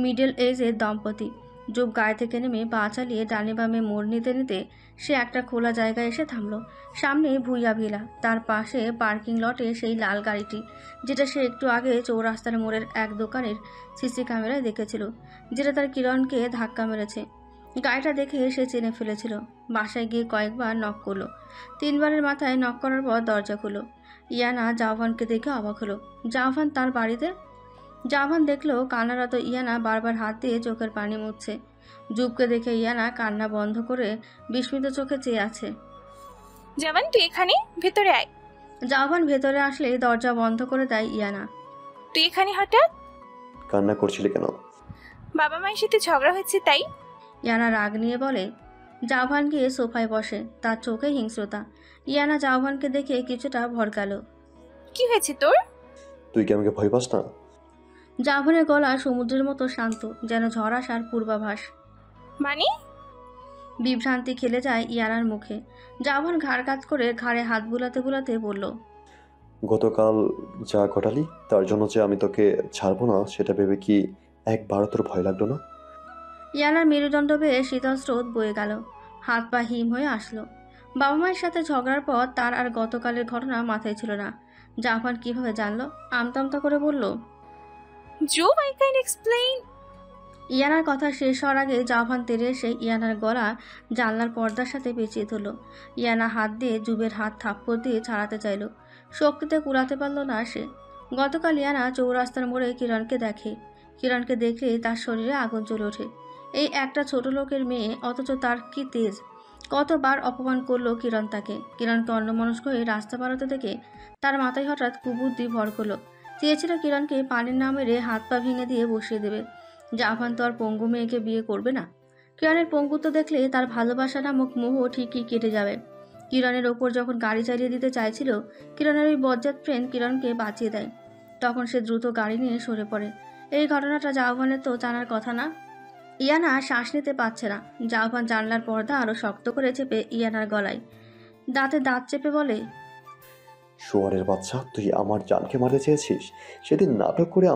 মিডল এজের দম্পতি। জুব গাড়ি থেকে নেমে পা চালিয়ে ডানে বামে মোড় নিতে নিতে সে একটা খোলা জায়গায় এসে থামলো। সামনে ভুইয়া ভিলা, তার পাশে পার্কিং লটে সেই লাল গাড়িটি, যেটা সে একটু আগে চৌরাস্তার মোড়ের এক দোকানের সিসি ক্যামেরায় দেখেছিল, যেটা তার কিরণকে ধাক্কা মেরেছে। গাড়িটা দেখে সে চিনে ফেলেছিল। বাসায় গিয়ে কয়েকবার নক করলো। 3বারের মাথায় নক করার পর দরজা খুলো। ইয়ানা জাভানকে দেখে অবাক হলো। জাভান তার বাড়িতে? জাভান দেখলো কান্নারত ইয়ানা বারবার হাত দিয়ে চোখের পানি মুছছে। জুবকে দেখে ইয়ানা কান্না বন্ধ করে বিস্মিত চোখে চেয়ে আছে। জাভান, তুই এখানে? ভেতরে আয়। জাভান ভেতরে আসলে দরজা বন্ধ করে দেয় ইয়ানা। তুই এখানে হঠাৎ? কান্না করছিলি কেন? বাবা মায়ের সাথে ঝগড়া হয়েছে তাই। ইয়ানা রাগ নিয়ে বলে। জাভান গিয়ে সোফায় বসে, তার চোখে হিংস্রতা। ইয়ানা জাভানকে দেখে কিছুটা ভড়কালো। কি হয়েছে তোর? তুই কি আমাকে ভয় পাস না? জাভানের গলা সমুদ্রের মতো শান্ত, যেন ঝড় আসার পূর্বাভাস। মানে? বিভ্রান্তি খেলে যায় ইয়ানার মুখে। জাভান ঘাড় কাত করে ঘাড়ে হাত বুলাতে বুলাতে বলল, গতকাল যা ঘটালি তার জন্য যে আমি তোকে ছাড়বো না সেটা ভেবে কি একবারও তোর ভয় লাগলো না? ইয়ানার মেরুদণ্ড বেয়ে শীতল স্রোত বয়ে গেল, হাত পা হিম হয়ে আসলো। বাবা মায়ের সাথে ঝগড়ার পর তার আর গতকালের ঘটনা মাথায় ছিল না। জাভান কিভাবে জানলো? আমতামতা করে বলল, জুব, আই ক্যান এক্সপ্লেইন। ইয়ানার কথা শেষ হওয়ার আগে জাভান তেড়ে এসে ইয়ানার গলা জানলার পর্দার সাথে পেঁচিয়ে ধরল। ইয়ানা হাত দিয়ে জুবের হাত থাপ্পড় দিয়ে ছাড়াতে চাইল, শক্তিতে কুলাতে পারল না সে। গতকাল ইয়ানা চৌরাস্তার মোড়ে কিরণকে দেখে। কিরণকে দেখলে তার শরীরে আগুন জ্বলে ওঠে। এই একটা ছোট লোকের মেয়ে, অথচ তার কি তেজ! কতবার অপমান করলো কিরণ তাকে। কিরণকে অন্যমনস্ক হয়ে রাস্তা পারাতে দেখে তার মাথায় হঠাৎ কুবুদ্ধি ভর করলো। চেয়েছিল কিরণকে পানির না মেরে হাত পা ভেঙে দিয়ে বসিয়ে দেবে। জাভান তো আর পঙ্গু মেয়েকে বিয়ে করবে না। কিরণের পঙ্গুত্ব দেখলে তার ভালোবাসা নামক মোহ ঠিকই কেটে যাবে। কিরণের ওপর যখন গাড়ি চালিয়ে দিতে চাইছিল, কিরণের ওই বজ্জাত ফ্রেন্ড কিরণকে বাঁচিয়ে দেয়। তখন সে দ্রুত গাড়ি নিয়ে সরে পড়ে। এই ঘটনাটা জাভানের তো জানার কথা না। ইয়ানা শ্বাস নিতে পারছে না। জাভান জানলার পর্দা আরো শক্ত করে চেপে ইয়ানার গলায় দাঁতে দাঁত চেপে বলে, শুয়ারের বাচ্চা, তুই আমার জানকে মারতে চেয়েছিস। সেদিন নাটক করে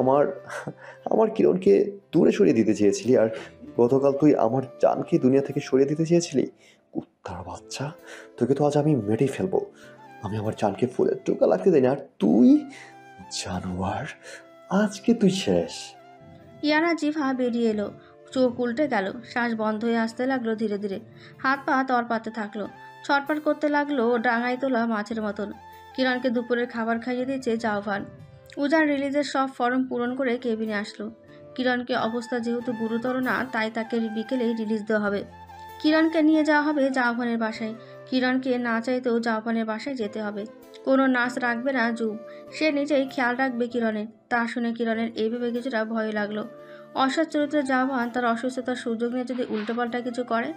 আমার কিরণকে দূরে সরিয়ে দিতে চেয়েছিলি, আর গতকাল তুই আমার জানকে দুনিয়া থেকে সরিয়ে দিতে চেয়েছিলি। কুত্তার বাচ্চা, তোকে তো আজ আমি মেরেই ফেলবো। আমি আমার জানকে ফুলের টোকা লাগতে দেয় না, আর তুই জানোয়ার, আজকে তুই শেষ। ইয়ানা জিভা বেরিয়ে এলো, চোখ উল্টে গেল, শ্বাস বন্ধ হয়ে আসতে লাগলো ধীরে ধীরে। হাত পা তরপাতে থাকলো, ছটপট করতে লাগলো ডাঙায় তোলা মাছের মতন। কিরণকে দুপুরের খাবার খাইয়ে দিয়েছে জাভান। উজান রিলিজের সব ফর্ম পূরণ করে কেবিনে আসলো। কিরণকে অবস্থা যেহেতু গুরুতর না, তাই তাকে বিকেলেই রিলিজ দেওয়া হবে। কিরণকে নিয়ে যাওয়া হবে জাভানের বাসায়। কিরণকে না চাইতেও জাভানের বাসায় যেতে হবে। কোনো নার্স রাখবে না জুব, সে নিজেই খেয়াল রাখবে কিরণের। তা শুনে কিরণের এই ভেবে কিছুটা ভয় লাগলো। অসৎ চরিত্রের জাভান তার অসুস্থতার সুযোগ নিয়ে যদি উল্টোপাল্টা কিছু করে।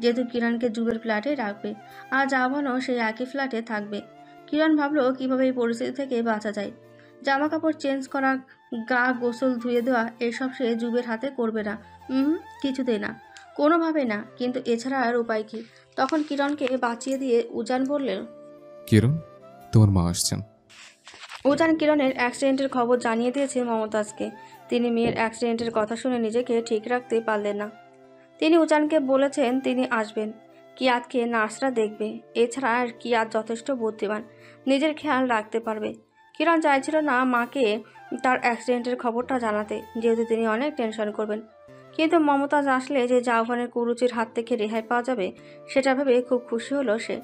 যেহেতু কিরণকে জুবের ফ্ল্যাটে রাখবে, আর জাভানও সেই একই ফ্ল্যাটে থাকবে। কিরণ ভাবলো কিভাবে এই পরিস্থিতি থেকে বাঁচা যায়। জামা কাপড় চেঞ্জ করা, গা গোসল ধুয়ে দেওয়া, এসব সে জুবের হাতে করবে না। কিছুতেই না, কোনোভাবে না। কিন্তু এছাড়া আর উপায় কি? তখন কিরণকে বাঁচিয়ে দিয়ে উজান বললেন, কিরণ, তোমার মা আসছেন। উজান কিরণের অ্যাক্সিডেন্টের খবর জানিয়ে দিয়েছে মমতাজকে। তিনি মেয়ের অ্যাক্সিডেন্টের কথা শুনে নিজেকে ঠিক রাখতে পারলেন না। তিনি উজানকে বলেছেন তিনি আসবেন, কিয়াতকে নার্সরা দেখবে। এছাড়া আর কিয়াত যথেষ্ট বুদ্ধিমান, নিজের খেয়াল রাখতে পারবে। কিরণ চাইছিল না মাকে তার অ্যাক্সিডেন্টের খবরটা জানাতে, যেহেতু তিনি অনেক টেনশন করবেন। কিন্তু মমতাজ আসলে যে জাভানের কুরুচির হাত থেকে রেহাই পাওয়া যাবে, সেটা ভেবে খুব খুশি হলো সে।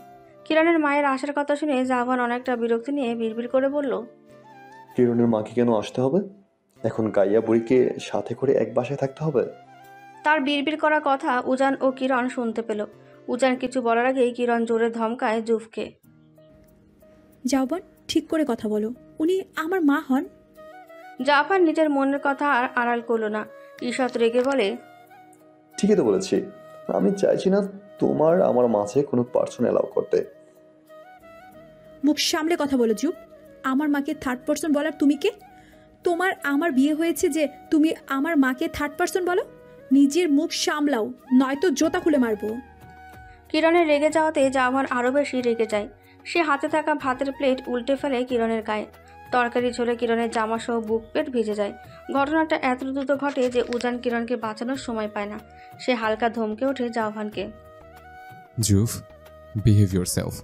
কিরণের মায়ের আসার কথা শুনে জাভান অনেকটা বিরক্তি নিয়ে বিড়বিড় করে বলল, কিরণের মাকে কেন আসতে হবে? এখন গাইয়া বুড়িকে সাথে করে এক বাসায় থাকতে হবে? তার বিড়বিড় করা কথা উজান ও কিরণ শুনতে পেল। উজান কিছু বলার আগেই কিরণ জোরে ধমকায় জুফকে। জাভান, ঠিক করে কথা বলো, উনি আমার মা হন। জাভান নিজের মনের কথা আর আড়াল করল না। ঈষৎ রেগে বলে, ঠিকই তো বলেছি, আমি চাইছি না তোমার আমার মাঝে কোনো পার্সন অ্যালাউ করতে। মুখ সামলে কথা বলো জুব। আমার মাকে থার্ড পার্সন বলার তুমি কে? তোমার আমার বিয়ে হয়েছে যে তুমি আমার মাকে থার্ড পার্সন বলো? নিজের মুখ সামলাও, নয়তো জোতা খুলে মারবো। কিরণের রেগে যাওয়াতে জাভান আরও বেশি রেগে যায়। সে হাতে থাকা ভাতের প্লেট উল্টে ফেলে কিরণের গায়ে। তরকারি ঝোলে কিরণের জামা সহ বুক পেট ভিজে যায়। ঘটনাটা এত দ্রুত ঘটে যে উজান কিরণকে বাঁচানোর সময় পায় না। সে হালকা ধমকে ওঠে জাভানকে। জুফ, বিহেভ ইয়োরসেলফ।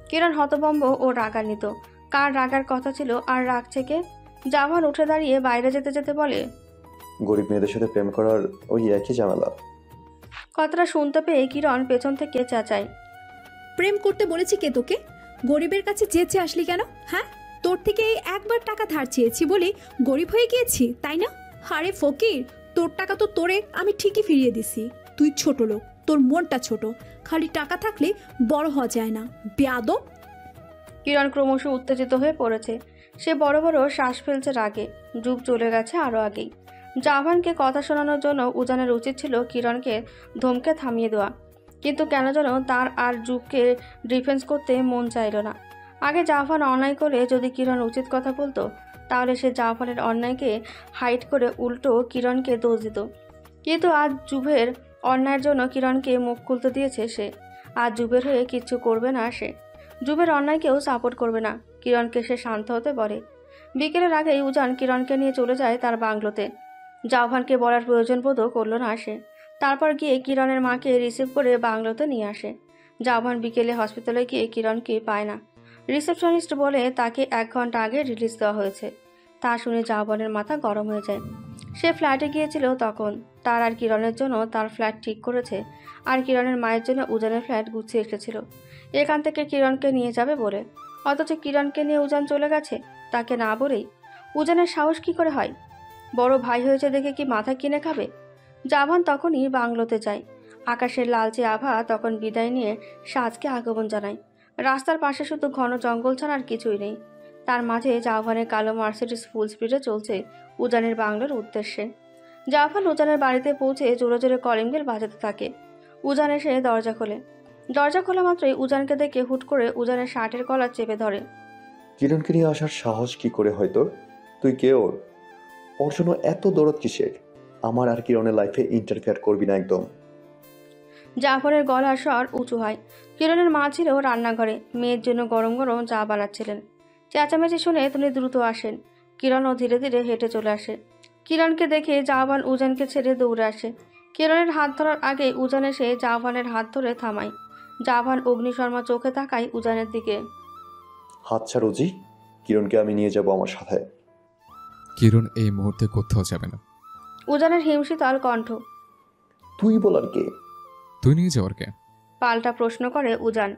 কিরণ হতভম্ব ও রাগান্বিত। কার রাগার কথা ছিল আর রাগছে কে? জাভান উঠে দাঁড়িয়ে বাইরে যেতে যেতে বলে, গরিব মেয়েদের সাথে প্রেম করার ওই একই ঝামেলা। কথাটা শুনতে পেয়ে কিরণ পেছন থেকে চেঁচায়, প্রেম করতে বলেছি কে তোকে? গরিবের কাছে চেয়েছে আসলি কেন? হ্যাঁ, তোর থেকে এই একবার টাকা ধার চেয়েছি বলে গরিব হয়ে গিয়েছি, তাই না? আরে ফকির, তোর টাকা তো তোরে আমি ঠিকই ফিরিয়ে দিছি। তুই ছোট লোক, তোর মনটা ছোট, খালি টাকা থাকলে বড় হওয়া যায় না, বেয়াদব। কিরণ ক্রমশ উত্তেজিত হয়ে পড়েছে। সে বড় বড় শ্বাস ফেলছে রাগে। যুগ চলে গেছে আরও আগেই। জাভানকে কথা শোনানোর জন্য উজানের উচিত ছিল কিরণকে ধমকে থামিয়ে দেওয়া, কিন্তু কেন যেন তার আর যুগকে ডিফেন্স করতে মন চাইল না। আগে জাভান অন্যায় করে যদি কিরণ উচিত কথা বলতো, তাহলে সে জাভানের অন্যায়কে হাইড করে উল্টো কিরণকে দোষ দিত। কিন্তু আজ যুভের অন্যায়ের জন্য কিরণকে মুখ খুলতে দিয়েছে সে। আর যুবের হয়ে কিচ্ছু করবে না সে। যুবের অন্যায়কেও সাপোর্ট করবে না। কিরণকে সে শান্ত হতে বলে। বিকেলের আগেই উজান কিরণকে নিয়ে চলে যায় তার বাংলোতে। জাওহানকে বলার প্রয়োজন বোধও করলো না সে। তারপর গিয়ে কিরণের মাকে রিসিভ করে বাংলোতে নিয়ে আসে। জাওহান বিকেলে হসপিটালে গিয়ে কিরণকে পায় না। রিসেপশনিস্ট বলে তাকে 1 ঘন্টা আগে রিলিজ দেওয়া হয়েছে। তা শুনে জাওহানের মাথা গরম হয়ে যায়। সে ফ্ল্যাটে গিয়েছিল তখন। তার আর কিরণের জন্য তার ফ্ল্যাট ঠিক করেছে, আর কিরণের মায়ের জন্য উজানের ফ্ল্যাট গুছিয়ে এসেছিল এখান থেকে কিরণকে নিয়ে যাবে বলে। অথচ কিরণকে নিয়ে উজান চলে গেছে তাকে না বলেই। উজানের সাহস কি করে হয়? বড় ভাই হয়েছে দেখে কি মাথা কিনে খাবে? জাওহান তখনই বাংলোতে যায়। আকাশের লালচে আভা তখন বিদায় নিয়ে সাজকে আগমন জানায়। রাস্তার পাশে শুধু ঘন জঙ্গল ছাড়া আর কিছুই নেই। তার মাঝে জাওহানের কালো মার্সিডিজ ফুল স্পিডে চলছে উজানের বাংলোর উদ্দেশ্যে। জাওহান উজানের বাড়িতে পৌঁছে জোরে জোরে কলিং বেল বাজাতে থাকে। উজান এসে দরজা খোলে। দরজা খোলা মাত্রই উজানকে দেখে হুট করে উজানের শার্টের কলার চেপে ধরে। কিরণকে নিয়ে আসার সাহস কি করে হয় তোর? তুই কে ওর? ওর জন্য এত দরদ কিসের? আমার আর কিরণের লাইফে ইন্টারফেয়ার করবি না একদম। জাফরের গলার স্বর উঁচু হয়। কিরণের মা ছিল রান্নাঘরে, মেয়ের জন্য গরম গরম চা বানাচ্ছিলেন। চেঁচামেচি শুনে তিনি দ্রুত আসেন। কিরণও ধীরে ধীরে হেঁটে চলে আসে। কিরণকে দেখে জাওহান উজানকে ছেড়ে দৌড়ে আসে। কিরণের হাত ধরার আগে উজান এসে জাওহানের হাত ধরে থামায়। জাওহান অগ্নিশর্মা চোখে তাকায় উজানের দিকে। হাত ছাড় উজি, কিরণকে আমি নিয়ে যাব আমার সাথে। কিরণ এই মুহূর্তে কোথাও যাবে না। উজানের হিমশীতল কণ্ঠ। তুই বলার কে? তুই নিয়ে যাওয়ার কে? পাল্টা প্রশ্ন করে উজান।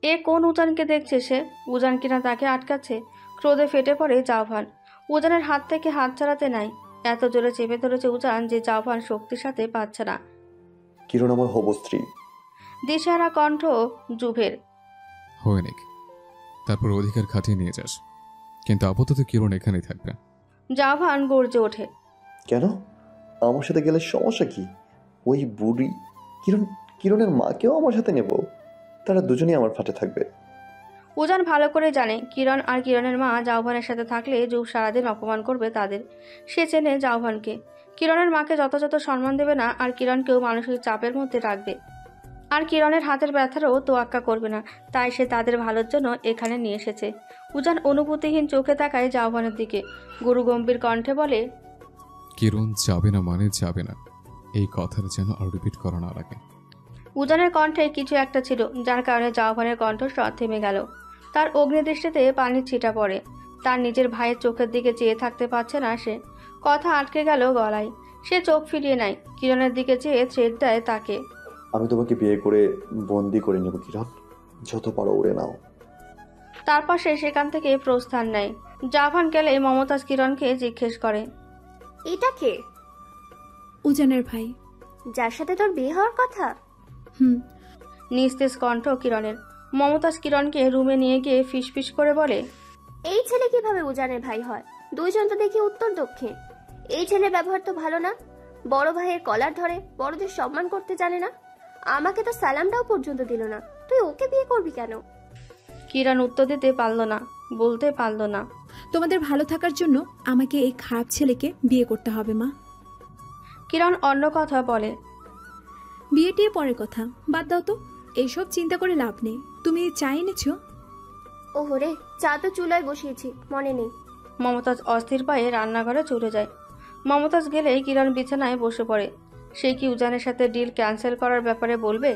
এ কোন উজানকে দেখছে সে? উজান কিনা তাকে আটকাচ্ছে? ক্রোধে ফেটে পড়ে জাওহান। উজানের হাত থেকে হাত ছাড়াতে নাই। এত জোরে চেপে ধরেছে উজান যে জাওহান শক্তির সাথে পাচ্ছে না। কিরণ আমার হবু স্ত্রী। দিশেহারা কণ্ঠ জুভের। হয়ে নিক, তারপর অধিকার খাটিয়ে নিয়ে যাস, কিন্তু আপাতত কিরণ এখানেই থাকবে। জাওহান গর্জে ওঠে। কেন? আমার সাথে গেলে সমস্যা কি? ওই বুড়ি কিরণের মাকেও আমার সাথে নেব। তারা দুজনেই আমার ফ্ল্যাটে থাকবে। উজান ভালো করে জানে কিরণ আর কিরণের মা জাওহানের সাথে থাকলে যুব সারাদিন অপমান করবে তাদের। সে চেনে জাওহানকে। কিরণের মাকে যথাযথ সম্মান দেবে না, আর কিরণকেও মানসিক চাপের মধ্যে রাখবে। আর কিরণের হাতের ব্যথারও তোয়াক্কা করবে না। তাই সে তাদের ভালোর জন্য এখানে নিয়ে এসেছে। উজান অনুভূতিহীন চোখে তাকায় জাওহানের দিকে। গুরুগম্ভীর কণ্ঠে বলে, কিরণ যাবে না মানে যাবে না, এই কথাটা যেন আর রিপিট করা না লাগে। উজানের কণ্ঠে কিছু একটা ছিল যার কারণে জাওহানের কণ্ঠস্বর থেমে গেল। তার অগ্নিদৃষ্টিতে পানির ছিটা পড়ে। তার নিজের ভাইয়ের চোখের দিকে চেয়ে থাকতে পারছে না সে। কথা আটকে গেল গলায়। সে চোখ ফিরিয়ে নেয়। কিরণের দিকে চেয়ে থ্রেড দেয় তাকে। আমি তোমাকে বিয়ে করে বন্দি করে নেব কিরণ, যত পারো উড়ে নাও। তারপর সে সেখান থেকে প্রস্থান নেয়। জাওহান গেলে মমতাজ কিরণকে জিজ্ঞেস করে, এটা কে? উজানের ভাই। যার সাথে তোর বিয়ে হওয়ার কথা? হুম। নিস্তেজ কণ্ঠ কিরণের। মমতাজ কিরণকে রুমে নিয়ে গিয়ে ফিসফিস করে বলে, এই ছেলে কিভাবে উজানের ভাই হয়? দুইজন তো দেখি উত্তর দক্ষিণ। এই ছেলের ব্যবহার তো ভালো না। বড় ভাইয়ের কলার ধরে, বড়দের সম্মান করতে জানে না। আমাকে তো সালামটাও পর্যন্ত দিল না। তুই ওকে বিয়ে করবি কেন? কিরণ উত্তর দিতে পারল না, বলতে পারল না। তোমাদের ভালো থাকার জন্য আমাকে এই খারাপ ছেলেকে বিয়ে করতে হবে মা। কিরণ অন্য কথা বলে, বিয়ে টিয়ে পরের কথা, বাদ দাও তো। এইসব চিন্তা করে লাভ নেই। তুমি চা এনেছো? ওহরে, চা তো চুলায় বসিয়েছি, মনে নেই। মমতাজ অস্থির পায়ে রান্নাঘরে চলে যায়। মমতাজ গেলেই কিরণ বিছানায় বসে পড়ে। সে কি উজানের সাথে ডিল ক্যান্সেল করার ব্যাপারে বলবে?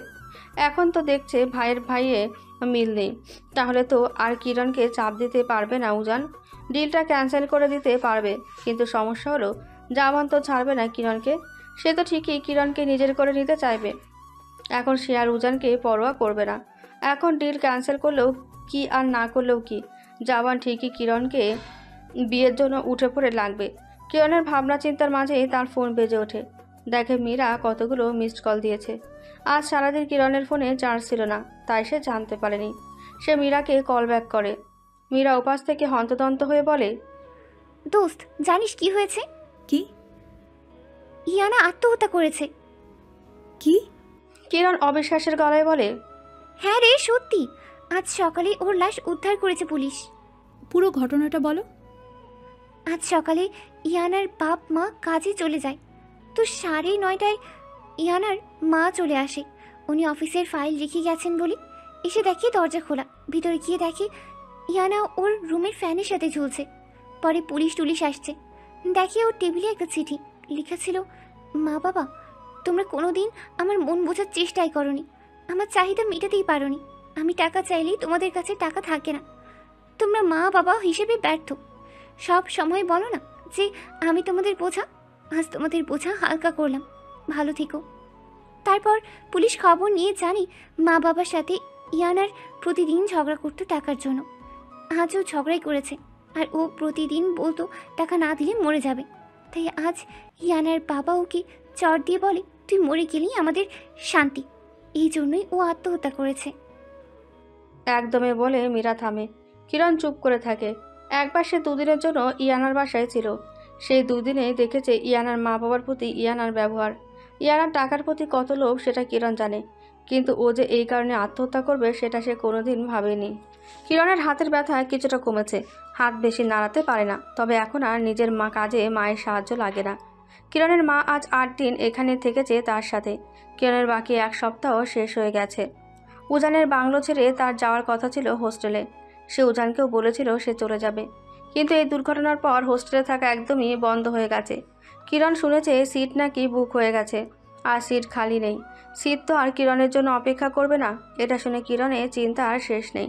এখন তো দেখছে ভাইয়ের ভাইয়ে মিল নেই। তাহলে তো আর কিরণকে চাপ দিতে পারবে না উজান। ডিলটা ক্যান্সেল করে দিতে পারবে, কিন্তু সমস্যা হলো জাওহান তো ছাড়বে না কিরণকে। সে তো ঠিকই কিরণকে নিজের করে নিতে চাইবে। এখন সে আর উজানকে পরোয়া করবে না। এখন ডিল ক্যান্সেল করলেও কি আর না করলেও কি, জাওহান ঠিকই কিরণকে বিয়ের জন্য উঠে পড়ে লাগবে। কিরণের ভাবনা চিন্তার মাঝেই তার ফোন বেজে ওঠে। দেখে মীরা কতগুলো মিসড কল দিয়েছে। আজ সারাদিন কিরণের ফোনে চার্জ ছিল না, তাই সে জানতে পারেনি। সে মীরাকে কল ব্যাক করে। মীরা উপাস থেকে হন্তদন্ত হয়ে বলে, দোস্ত, জানিস কি হয়েছে? কি? ইয়ানা আত্মহত্যা করেছে। কি? কিরণ অবিশ্বাসের গলায় বলে, হ্যাঁ রে, সত্যি। আজ সকালে ওর লাশ উদ্ধার করেছে পুলিশ। পুরো ঘটনাটা বলো। আজ সকালে ইয়ানার বাপ মা কাজে চলে যায়, তো 9:30টায় ইয়ানার মা চলে আসে। উনি অফিসের ফাইল রেখে গেছেন বলে। এসে দেখি দরজা খোলা। ভিতরে গিয়ে দেখি ইয়ানা ওর রুমের ফ্যানের সাথে ঝুলছে। পরে পুলিশ টুলিশ আসছে। দেখি ওর টেবিলে একটা চিঠি লেখা ছিল, মা বাবা, তোমরা কোনোদিন আমার মন বোঝার চেষ্টাই করনি, আমার চাহিদা মেটাতেই পারোনি। আমি টাকা চাইলেই তোমাদের কাছে টাকা থাকে না। তোমরা মা বাবা হিসেবে ব্যর্থ। সব সময় বলো না যে আমি তোমাদের বোঝা। আজ তোমাদের বোঝা হালকা করলাম, ভালো থেকো। তারপর পুলিশ খবর নিয়ে জানি মা বাবার সাথে ইয়ানার প্রতিদিন ঝগড়া করতো টাকার জন্য। আজও ঝগড়াই করেছে, আর ও প্রতিদিন বলতো টাকা না দিলে মরে যাবে। তাই আজ ইয়ানার বাবা ওকে চর দিয়ে বলে, তুই মরে গেলেই আমাদের শান্তি। এই জন্যই ও আত্মহত্যা করেছে। একদমে বলে মীরা থামে। কিরণ চুপ করে থাকে। একবার সে দুদিনের জন্য ইয়ানার বাসায় ছিল। সেই দুদিনে দেখেছে ইয়ানার মা বাবার প্রতি ইয়ানার ব্যবহার, ইয়ানার টাকার প্রতি কত লোভ সেটা কিরণ জানে। কিন্তু ও যে এই কারণে আত্মহত্যা করবে সেটা সে কোনোদিন ভাবেনি। কিরণের হাতের ব্যথা কিছুটা কমেছে, হাত বেশি নাড়াতে পারে না। তবে এখন আর নিজের মা কাজে মায়ের সাহায্য লাগে না। কিরণের মা আজ 8 দিন এখানে থেকেছে তার সাথে। কিরণের বাকি 1 সপ্তাহ শেষ হয়ে গেছে। উজানের বাংলো ছেড়ে তার যাওয়ার কথা ছিল হোস্টেলে। সে উজানকেও বলেছিল সে চলে যাবে, কিন্তু এই দুর্ঘটনার পর হোস্টেলে থাকা একদমই বন্ধ হয়ে গেছে। কিরণ শুনেছে সিট নাকি বুক হয়ে গেছে, আর সিট খালি নেই। সিট তো আর কিরণের জন্য অপেক্ষা করবে না। এটা শুনে কিরণের চিন্তা আর শেষ নেই।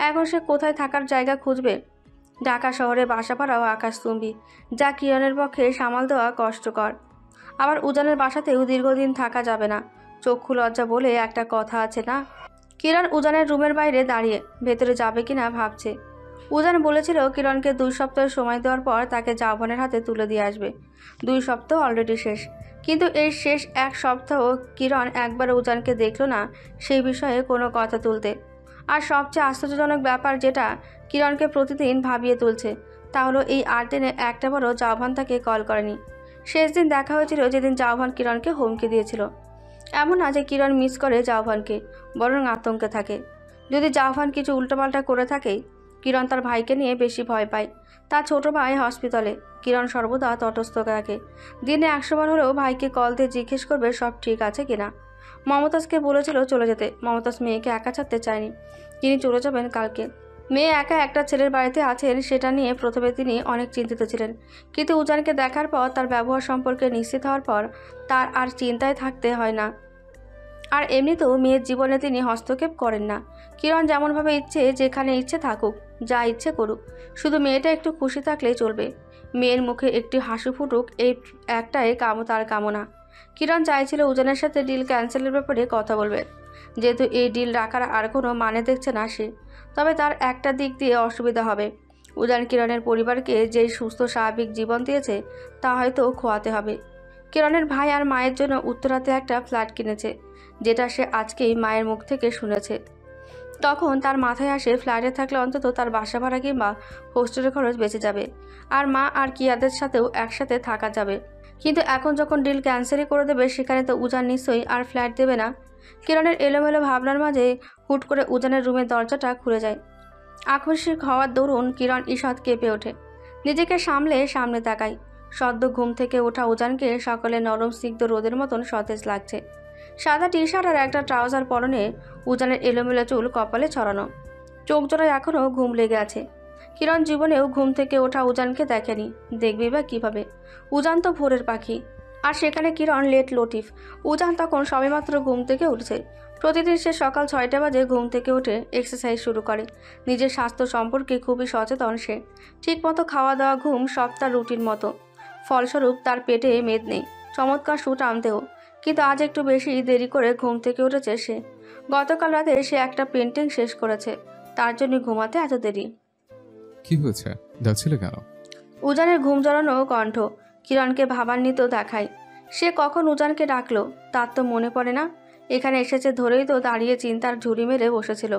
এখন সে কোথায় থাকার জায়গা খুঁজবে? ঢাকা শহরে বাসা পাড়াও আকাশচুম্বী, যা কিরণের পক্ষে সামাল দেওয়া কষ্টকর। আবার উজানের বাসাতেও দীর্ঘদিন থাকা যাবে না। চক্ষু লজ্জা বলে একটা কথা আছে না? কিরণ উজানের রুমের বাইরে দাঁড়িয়ে ভেতরে যাবে কিনা ভাবছে। উজান বলেছিল কিরণকে 2 সপ্তাহ সময় দেওয়ার পর তাকে জাভনের হাতে তুলে দিয়ে আসবে। 2 সপ্তাহ অলরেডি শেষ, কিন্তু এই শেষ 1 সপ্তাহ কিরণ একবার উজানকে দেখল না সেই বিষয়ে কোনো কথা তুলতে। আর সবচেয়ে আশ্চর্যজনক ব্যাপার যেটা কিরণকে প্রতিদিন ভাবিয়ে তুলছে, তা হলো এই 8 দিনে একটাবারও জাভন তাকে কল করেনি। শেষ দিন দেখা হয়েছিল যেদিন জাভন কিরণকে হুমকি দিয়েছিল। এমন না যে কিরণ মিস করে জাভনকে, বরং আতঙ্কে থাকে। যদি জাভন কিছু উল্টোপাল্টা করে থাকে, কিরণ তার ভাইকে নিয়ে বেশি ভয় পায়। তার ছোট ভাই হসপিটালে, কিরণ সর্বদা তটস্থ থাকে। দিনে 100 বার হলেও ভাইকে কল দিয়ে জিজ্ঞেস করবে সব ঠিক আছে কিনা। মমতাজকে বলেছিল চলে যেতে। মমতাজ মেয়েকে একা ছাড়তে চায়নি, তিনি চলে যাবেন কালকে। মেয়ে একা একটা ছেলের বাড়িতে আছেন সেটা নিয়ে প্রথমে তিনি অনেক চিন্তিত ছিলেন, কিন্তু উজানকে দেখার পর, তার ব্যবহার সম্পর্কে নিশ্চিত হওয়ার পর তার আর চিন্তায় থাকতে হয় না। আর এমনিতেও মেয়ের জীবনে তিনি হস্তক্ষেপ করেন না। কিরণ যেমনভাবে ইচ্ছে, যেখানে ইচ্ছে থাকুক, যা ইচ্ছে করুক, শুধু মেয়েটা একটু খুশি থাকলেই চলবে। মেয়ের মুখে একটি হাসি ফুটুক, এই একটাই তার কামনা। কিরণ চাইছিল উজানের সাথে ডিল ক্যান্সেলের ব্যাপারে কথা বলবে, যেহেতু এই ডিল রাখার আর কোনো মানে দেখছে না সে। তবে তার একটা দিক দিয়ে অসুবিধা হবে। উজান কিরণের পরিবারকে যেই সুস্থ স্বাভাবিক জীবন দিয়েছে তা হয়তো খোয়াতে হবে। কিরণের ভাই আর মায়ের জন্য উত্তরাতে একটা ফ্ল্যাট কিনেছে, যেটা সে আজকেই মায়ের মুখ থেকে শুনেছে। তখন তার মাথায় আসে ফ্ল্যাটে থাকলে অন্তত তার বাসা ভাড়া কিংবা হোস্টেলের খরচ বেঁচে যাবে, আর মা আর কিয়াদের সাথেও একসাথে থাকা যাবে। কিন্তু এখন যখন ডিল ক্যান্সেলই করে দেবে, সেখানে তো উজান নিশ্চয়ই আর ফ্ল্যাট দেবে না। কিরণের এলোমেলো ভাবনার মাঝে হুট করে উজানের রুমের দরজাটা খুলে যায়। আকস্মিক হওয়ার দরুন কিরণ ঈষৎ কেঁপে ওঠে। নিজেকে সামনে তাকায়। সদ্য ঘুম থেকে ওঠা উজানকে সকালে নরম স্নিগ্ধ রোদের মতন সতেজ লাগছে। সাদা টি শার্ট আর একটা ট্রাউজার পরনে, উজানের এলোমেলো চুল কপালে ছড়ানো, চোখ জোড়ায় এখনও ঘুম লেগে আছে। কিরণ জীবনেও ঘুম থেকে ওঠা উজানকে দেখেনি, দেখবি বা কীভাবে? উজান তো ভোরের পাখি, আর সেখানে কিরণ লেট লটিফ। উজান তখন সবেমাত্র ঘুম থেকে উঠছে। প্রতিদিন সে সকাল 6টা বাজে ঘুম থেকে উঠে এক্সারসাইজ শুরু করে। নিজের স্বাস্থ্য সম্পর্কে খুবই সচেতন সে। ঠিকমতো খাওয়া দাওয়া, ঘুম সব তার রুটিন মতো। ফলস্বরূপ তার পেটে মেদ নেই, চমৎকার সুট আনতেও। কিন্তু আজ একটু বেশি দেরি করে ঘুম থেকে উঠেছে সে। গতকাল রাতে সে একটা পেন্টিং শেষ করেছে, তার জন্য ঘুমাতে এত দেরি। কি হয়েছে, ডাকছিলে কেন? উজানের ঘুম জড়ানো কণ্ঠ কিরণকে ভাবান্বিত দেখায়। সে কখন উজানকে ডাকলো তার তো মনে পড়ে না। এখানে এসেছে ধরেই তো দাঁড়িয়ে চিন্তার ঝুড়ি মেরে বসেছিল।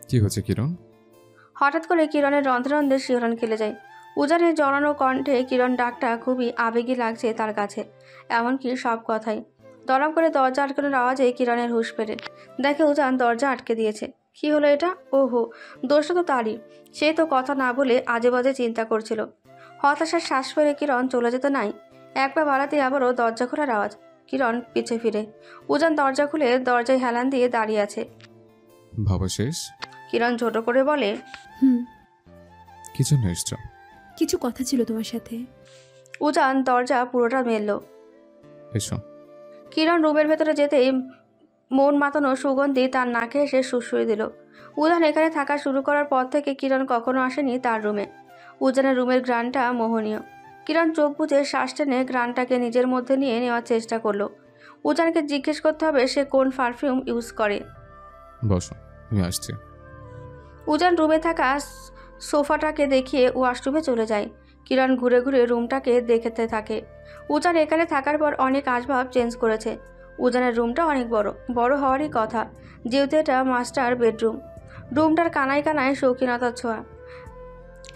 কি হয়েছে কিরণ? হঠাৎ করে কিরণের রন্ধ্রে রন্ধ্রে শিহরণ খেলে যায়। উজানের জড়ানো কণ্ঠে কিরণ ডাকটা খুবই আবেগী লাগছে তার কাছে, এমনকি সব কথাই। দরম করে দরজা আটকানোর আওয়াজে কিরণের হুঁশ ফেরে। দেখে উজান দরজা আটকে দিয়েছে। কি হলো এটা? ওহো, দোষটা তো তারই। সে তো কথা না বলে আজে বাজে চিন্তা করছিল। হতাশার শ্বাস ফেলে কিরণ চলে যেতে নাই, একবার বাড়াতে আবারও দরজা খোলার আওয়াজ। কিরণ পিছে ফিরে। উজান দরজা খুলে দরজায় হেলান দিয়ে দাঁড়িয়ে আছে। ভাবা শেষ? কিরণ ছোট করে বলে, হুম, কি জন্য এসছ? কিছু কথা ছিল তোমার সাথে। উজান দরজা পুরোটা মেলল। এসো। কিরণ রুমের ভেতরে যেতেই মন মাতানো সুগন্ধি তার নাকে এসে সুরসুরি দিল। উজান এখানে থাকা শুরু করার পর থেকে কিরণ কখনো আসেনি তার রুমে। উজানের রুমের ঘ্রাণটা মোহনীয়। কিরণ চোখ বুজে শ্বাস টেনে ঘ্রাণটাকে নিজের মধ্যে নিয়ে নেওয়ার চেষ্টা করলো। উজানকে জিজ্ঞেস করতে হবে সে কোন পারফিউম ইউজ করে। বসো, আমি আসছি। উজান রুমে থাকা সোফাটাকে দেখিয়ে ওয়াশরুমে চলে যায়। কিরণ ঘুরে ঘুরে রুমটাকে দেখতে থাকে। উজান এখানে থাকার পর অনেক আসবাব চেঞ্জ করেছে। উজানের রুমটা অনেক বড়, বড় হওয়ারই কথা, যেহেতু এটা মাস্টার বেডরুম। রুমটার কানায় কানায় শৌখিনতার ছোঁয়া।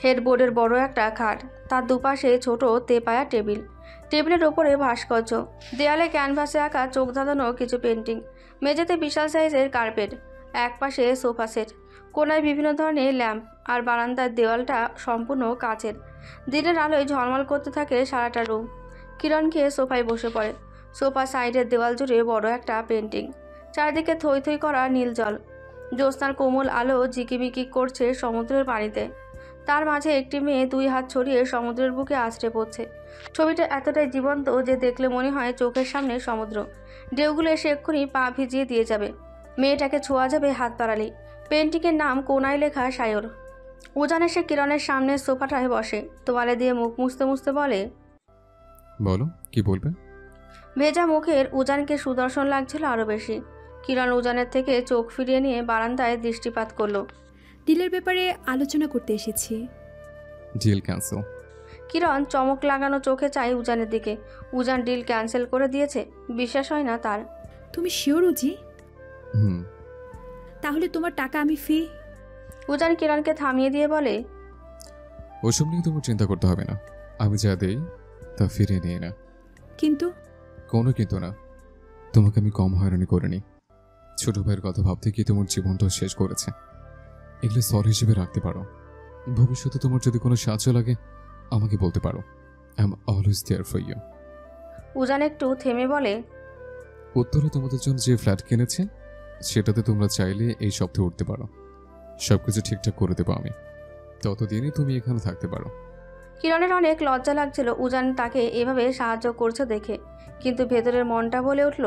হেডবোর্ডের বড় একটা খাট, তার দুপাশে ছোট তেপায়া টেবিল, টেবিলের ওপরে ভাস্কর্য, দেয়ালে ক্যানভাসে আঁকা চোখ ধাঁধানো কিছু পেন্টিং, মেঝেতে বিশাল সাইজের কার্পেট, একপাশে সোফা সেট, কোনায় বিভিন্ন ধরনের ল্যাম্প, আর বারান্দার দেওয়ালটা সম্পূর্ণ কাচের। দিনের আলোয় ঝলমল করতে থাকে সারাটা রুম। কিরণ খেয়ে সোফায় বসে পড়ে। সোফা সাইডের দেওয়াল জুড়ে বড় একটা পেন্টিং, চারিদিকে থই থই করা নীল জল। জ্যোৎস্নার কোমল আলো ঝিকিমিকি করছে সমুদ্রের পানিতে। তার মাঝে একটি মেয়ে 2 হাত ছড়িয়ে সমুদ্রের বুকে আছড়ে পড়ছে। ছবিটা এতটাই জীবন্ত যে দেখলে মনে হয় চোখের সামনে সমুদ্র, ঢেউগুলো এসে এক্ষুনি পা ভিজিয়ে দিয়ে যাবে। মেয়েটাকে ছোঁয়া যাবে হাত বাড়ালি। পেন্টিংয়ের নাম কোনায় লেখা সায়র। উজান এসে কিরণের সামনে সোফাটায় বসে, তোয়ালে দিয়ে মুখ মুছতে মুছতে বলে, বলো, কি বলবে? ভেজা মুখের উজানকে সুদর্শন লাগছিল আরও বেশি। কিরণ উজানের থেকে চোখ ফিরিয়ে নিয়ে বারান্দায় দৃষ্টিপাত করলো। ডিলের ব্যাপারে আলোচনা করতে এসেছি। Deal cancel. কিরণ চমক লাগানো চোখে চায় উজানের দিকে। উজান ডিল ক্যান্সেল করে দিয়েছে, বিশ্বাস হয় না তার। তুমি শিওর উজি? হুম। তাহলে তোমার টাকা আমি ফি। উজান কিরণকে থামিয়ে দিয়ে বলে, ওসব নিয়ে তোমার চিন্তা করতে হবে না, আমি যা দেই তা ফিরিয়ে নিয়ে না। কিন্তু কোনো কিন্তু না, তোমাকে আমি কম হয়রানি করিনি। ছোট ভাইয়ের কথা ভাবতে গিয়ে তোমার জীবনটা শেষ করেছে, এগুলো সর হিসেবে রাখতে পারো। ভবিষ্যতে তোমার যদি কোনো সাহায্য লাগে আমাকে বলতে পারো, I am always there for you. Ujan একটু থেমে বলে, উত্তরে তোমাদের জন্য যে ফ্ল্যাট কিনেছে সেটাতে তোমরা চাইলে এই সপ্তাহে উঠতে পারো, সবকিছু ঠিকঠাক করে দেবো আমি, ততদিনই তুমি এখানে থাকতে পারো। কিরণের অনেক লজ্জা লাগছিল উজান তাকে এভাবে সাহায্য করছে দেখে, কিন্তু ভেতরের মনটা বলে উঠল,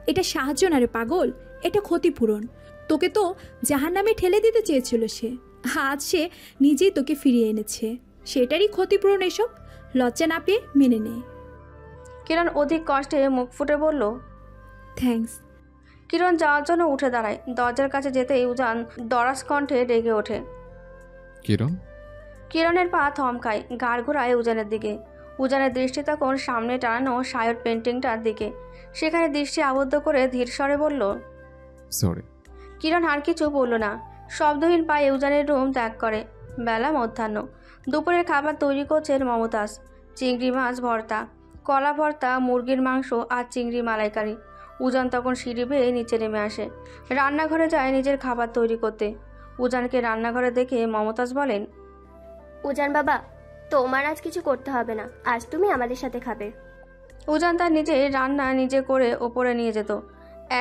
এটা সাহায্য না রে পাগল, এটা ক্ষতিপূরণ। তোকে তো জাহান্নামে ঠেলে দিতে চেয়েছিল সে, আজ সে নিজেই তোকে ফিরিয়ে এনেছে, সেটারই ক্ষতিপূরণ এসব। লজ্জা না পেয়ে মেনে নে। কিরণ অধিক কষ্টে মুখ ফুটে বলল, থ্যাঙ্কস। কিরণ যাওয়ার জন্য উঠে দাঁড়ায়। দরজার কাছে যেতেই উজান দরাস কণ্ঠে ডেকে ওঠে। কিরণ? কিরণের পা থমকায়, ঘাড় ঘোরায় উজানের দিকে। উজানের দৃষ্টি তখন সামনে টানানো সায়র পেন্টিংটার দিকে। সেখানে দৃষ্টি আবদ্ধ করে ধীর স্বরে বলল, সরি। কিরণ আর কিছু বলল না, শব্দহীন পায়ে উজানের রুম ত্যাগ করে। বেলা মধ্যাহ্ন। দুপুরের খাবার তৈরি করছেন মমতাজ। চিংড়ি মাছ ভর্তা, কলা ভর্তা, মুরগির মাংস আর চিংড়ি মালাইকারি। উজান তখন সিঁড়ি বেয়ে নিচে নেমে আসে, রান্নাঘরে যায় নিজের খাবার তৈরি করতে। উজানকে রান্নাঘরে দেখে মমতাজ বলেন, উজান বাবা, তোমার আজ কিছু করতে হবে না, আজ তুমি আমাদের সাথে খাবে। উজান তার নিজের রান্না নিজে করে ওপরে নিয়ে যেত,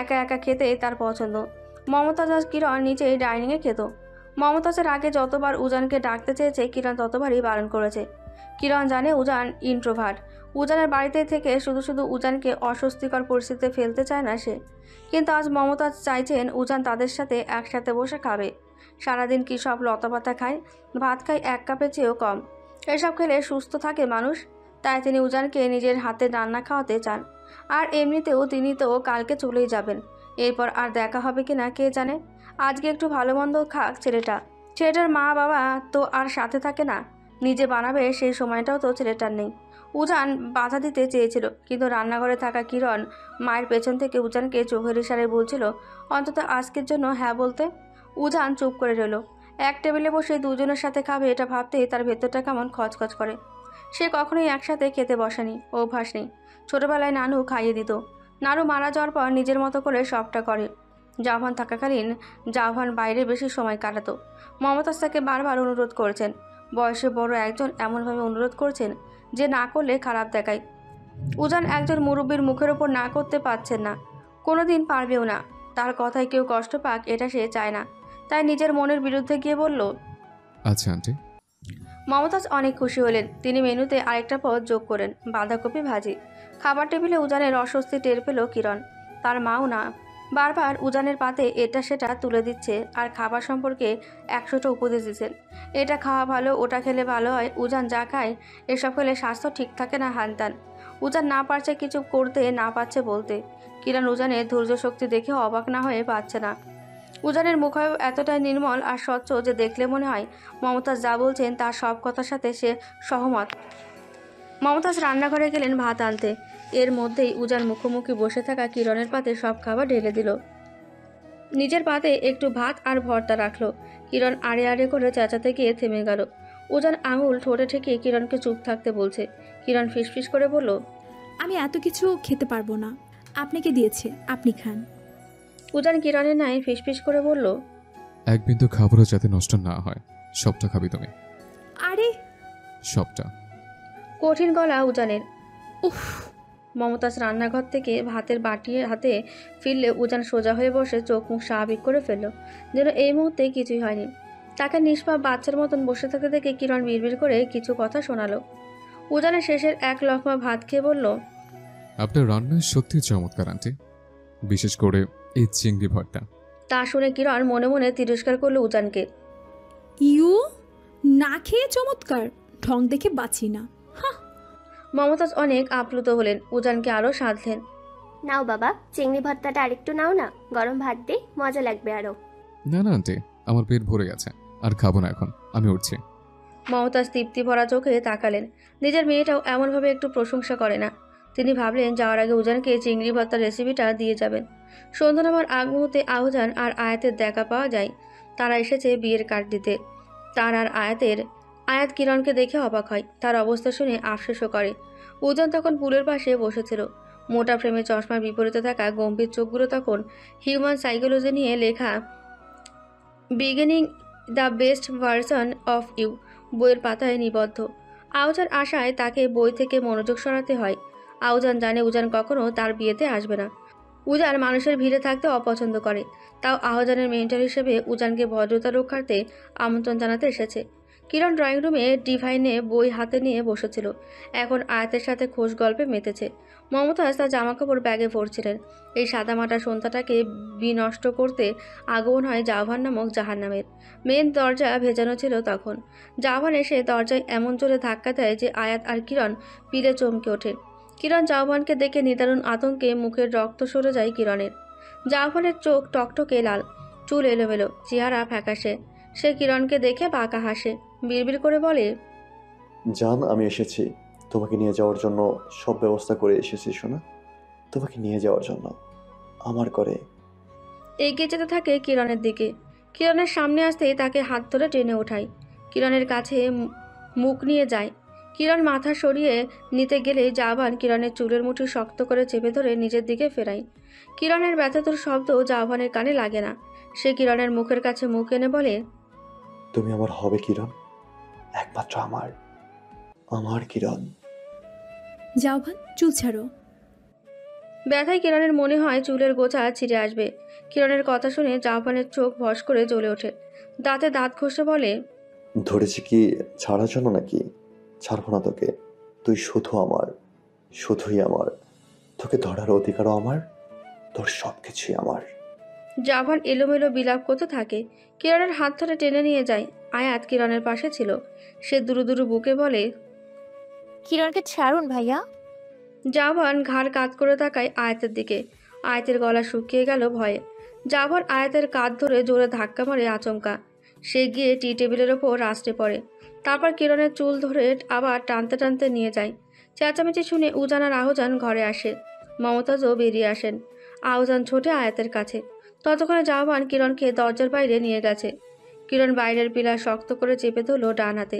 একা একা খেতে তার পছন্দ। মমতাজ আর কিরণ নিচেই ডাইনিংয়ে খেত। মমতাজের আগে যতবার উজানকে ডাকতে চেয়েছে কিরণ ততবারই বারণ করেছে। কিরণ জানে উজান ইন্ট্রোভার্ট। উজানের বাড়িতে থেকে শুধু শুধু উজানকে অস্বস্তিকর পরিস্থিতিতে ফেলতে চায় না সে, কিন্তু আজ মমতাজ চাইছেন উজান তাদের সাথে একসাথে বসে খাবে। সারাদিন কি সব লতাপাতা খায়, ভাত খায় 1 কাপের চেয়েও কম। এসব খেলে সুস্থ থাকে মানুষ, তাই তিনি উজানকে নিজের হাতে রান্না খাওয়াতে চান। আর এমনিতেও তিনি তো কালকে চলেই যাবেন, এরপর আর দেখা হবে কিনা কে জানে। আজকে একটু ভালো মন্দ খাক ছেলেটার মা বাবা তো আর সাথে থাকে না, নিজে বানাবে সেই সময়টাও তো ছেলেটার নেই। উজান বাধা দিতে চেয়েছিল, কিন্তু রান্নাঘরে থাকা কিরণ মায়ের পেছন থেকে উজানকে চোখের ইশারায় বলছিল অন্তত আজকের জন্য হ্যাঁ বলতে। উজান চুপ করে রইল। এক টেবিলে বসে দুজনের সাথে খাবে এটা ভাবতেই তার ভেতরটা কেমন খচখচ করে। সে কখনোই একসাথে খেতে বসেনি, অভ্যাস নেই। ছোটবেলায় নানু খাইয়ে দিত, নানু মারা যাওয়ার পর নিজের মতো করে সবটা করে। জাভান থাকাকালীন জাভান বাইরে বেশি সময় কাটাতো। মমতাজ তাকে বারবার অনুরোধ করেছেন, বয়সে বড় একজন এমনভাবে অনুরোধ করছেন যে না করলে খারাপ দেখায়। উজান একজন মুরব্বীর মুখের ওপর না করতে পারছেন না, কোনোদিন পারবেও না। তার কথায় কেউ কষ্ট পাক এটা সে চায় না, তাই নিজের মনের বিরুদ্ধে গিয়ে বলল, আচ্ছা আন্টি। মমতাজ অনেক খুশি হলেন। তিনি মেনুতে আরেকটা পদ যোগ করেন, বাঁধাকপি ভাজি। খাবার টেবিলে উজানের অস্বস্তি টের পেল কিরণ, তার মাও না। বারবার উজানের পাতে এটা সেটা তুলে দিচ্ছে আর খাবার সম্পর্কে 100টা উপদেশ দিচ্ছেন। এটা খাওয়া ভালো, ওটা খেলে ভালো হয়, উজান যা খায় এসব খেলে স্বাস্থ্য ঠিক থাকে না, হানতান। উজান না পারছে কিছু করতে, না পারছে বলতে। কিরণ উজানের ধৈর্য শক্তি দেখে অবাক না হয়ে পাচ্ছে না। উজানের মুখায়ব এতটাই নির্মল আর স্বচ্ছ যে দেখলে মনে হয় মমতাজ যা বলছেন তার সব কথার সাথে সে সহমত। মমতাজ রান্নাঘরে গেলেন ভাত আনতে। এর মধ্যেই উজান মুখোমুখি বসে থাকা কিরণের পাতে সব খাবার ঢেলে দিল। নিজের পাতে একটু ভাত আর ভর্তা রাখলো। কিরণ আড়ে আড়ে করে চেঁচাতে গিয়ে থেমে গেল। উজান আঙুল ঠোঁটে ঠেকিয়ে কিরণকে চুপ থাকতে বলছে। কিরণ ফিসফিস করে বলল, আমি এত কিছু খেতে পারবো না, আপনাকে দিয়েছে, আপনি খান। উজান কিরণের নাই ফিসফিস করে বলল, এক বিন্দু খাবারও যাতে নষ্ট না হয়, সবটা খাবি তুমি, আরে সবটা। কঠিন গলা উজানের। উফ, মমতাজ রান্নাঘর থেকে ভাতের বাটি হাতে ফিরলে উজান সোজা হয়ে বসে চোখ মুখ স্বাভাবিক করে ফেলল, যেন এই মুহূর্তে কিছুই হয়নি। তাকে নিষ্পাপ বাচ্চার মতন বসে থাকতে দেখে কিরণ বিড়বিড় করে কিছু কথা শোনালো। উজানের শেষের এক লকমা ভাত খেয়ে বলল, আপনার রান্না সত্যি চমৎকার আন্টি, বিশেষ করে এই চিংড়ি ভর্তা। তা শুনে কিরণ মনে মনে তিরস্কার করলো উজানকে। ইউ না খেয়ে চমৎকার, ঢং দেখে বাঁচি না। মমতাজ অনেক আপ্লুত হলেন, উজানকে আরও সাধলেন। নাও বাবা, চিংড়ি ভর্তাটা আরেকটু নাও না, গরম ভাত দে, মজা লাগবে আরো। না না আন্টি, আমার পেট ভরে গেছে, আর খাবো না এখন, আমি উঠছি। মমতাজ তৃপ্তি ভরা চোখে তাকালেন। নিজের মেয়েটাও এমনভাবে একটু প্রশংসা করে না। তিনি ভাবলেন যাওয়ার আগে উজানকে চিংড়ি ভর্তার রেসিপিটা দিয়ে যাবেন। সন্ধ্যা নামার আগ মুহূর্তে আহুজান আর আয়াতের দেখা পাওয়া যায়। তারা এসেছে বিয়ের কার্ড দিতে। তার আর আয়াত কিরণকে দেখে অবাক হয়, তার অবস্থা শুনে আফসোসও করে। উজান তখন পুলের পাশে বসেছিল। মোটা ফ্রেমে চশমার বিপরীতে থাকা গম্ভীর চোখগুলো তখন হিউম্যান সাইকোলজি নিয়ে লেখা Beginning the Best Version of You বইয়ের পাতায় নিবদ্ধ। আউজান আশায় তাকে বই থেকে মনোযোগ সরাতে হয়। আউজান জানে উজান কখনো তার বিয়েতে আসবে না। উজান মানুষের ভিড়ে থাকতে অপছন্দ করে, তাও আহজানের মেন্টর হিসেবে উজানকে ভদ্রতা রক্ষার্থে আমন্ত্রণ জানাতে এসেছে। কিরণ ড্রয়িং রুমে ডিভাইনে বই হাতে নিয়ে বসেছিল। এখন আয়াতের সাথে খোশ গল্পে মেতেছে। মমতাজ তার জামাকাপড় ব্যাগে ভরছিলেন। এই সাদামাটা সন্ধ্যাটাকে বিনষ্ট করতে আগমন হয় জাভান নামক জাহান্নামের। মেন দরজা ভেজানো ছিল তখন। জাভান এসে দরজায় এমন জোরে ধাক্কা দেয় যে আয়াত আর কিরণ পিলে চমকে ওঠে। কিরণ জাভানকে দেখে নিদারুণ আতঙ্কে মুখের রক্ত সরে যায় কিরণের। জাভানের চোখ টকটকে লাল, চুল এলোমেলো, চেহারা ফ্যাকাশে। সে কিরণকে দেখে বাঁকা হাসে, বিড়বিড় করে বলে, জান, আমি এসেছি তোমাকে নিয়ে যাওয়ার জন্য, সব ব্যবস্থা করে এসেছি শোনা, তোমাকে নিয়ে যাওয়ার জন্য আমার করে। এগিয়ে যেতে থাকে কিরণের দিকে। কিরণের সামনে আসতেই তাকে হাত ধরে টেনে ওঠায়। কিরণের কাছে মুখ নিয়ে যায়। কিরণ মাথা সরিয়ে নিতে গেলে জাভান কিরণের চুলের মুঠি শক্ত করে চেপে ধরে নিজের দিকে ফেরায়। কিরণের ব্যথাতুর শব্দ জাভানের কানে লাগে না। সে কিরণের মুখের কাছে মুখ এনে বলে, তুমি আমার হবে কিরণ, একমাত্র আমার, আমার কিরণ। জাভান, চুল ছাড়ো। ব্যথায় কিরণের মনে হয় চুলের গোছা ছিঁড়ে আসবে। কিরণের কথা শুনে জাভানের চোখ ভস করে জ্বলে ওঠে। দাঁতে দাঁত ঘষে বলে, ধরেছি কি ছাড়ার জন্য নাকি? ছাড়বো না তোকে, তুই শুধু আমার, শুধুই আমার, তোকে ধরার অধিকারও আমার, তোর সব কিছুই আমার। জাভান এলোমেলো বিলাপ করতে থাকে। কিরণের হাত ধরে টেনে নিয়ে যায়। আয়াত কিরণের পাশে ছিল। সে দুরু দুরু বুকে বলে, কিরণকে ছাড়ুন ভাইয়া। জাভান ঘাড় কাত করে তাকায় আয়াতের দিকে। আয়াতের গলা শুকিয়ে গেল ভয়ে। জাভান আয়াতের কাঁধ ধরে জোরে ধাক্কা মারে আচমকা। সে গিয়ে টি টেবিলের ওপর আছড়ে পড়ে। তারপর কিরণের চুল ধরে আবার টানতে টানতে নিয়ে যায়। চেঁচামেচি শুনে উজান আর আহজান ঘরে আসে। মমতাজও বেরিয়ে আসেন। আহজান ছোটে আয়াতের কাছে। ততক্ষণে জাভান কিরণকে দরজার বাইরে নিয়ে গেছে। কিরণ বাইরের পিলার শক্ত করে চেপে ধরল ডান হাতে।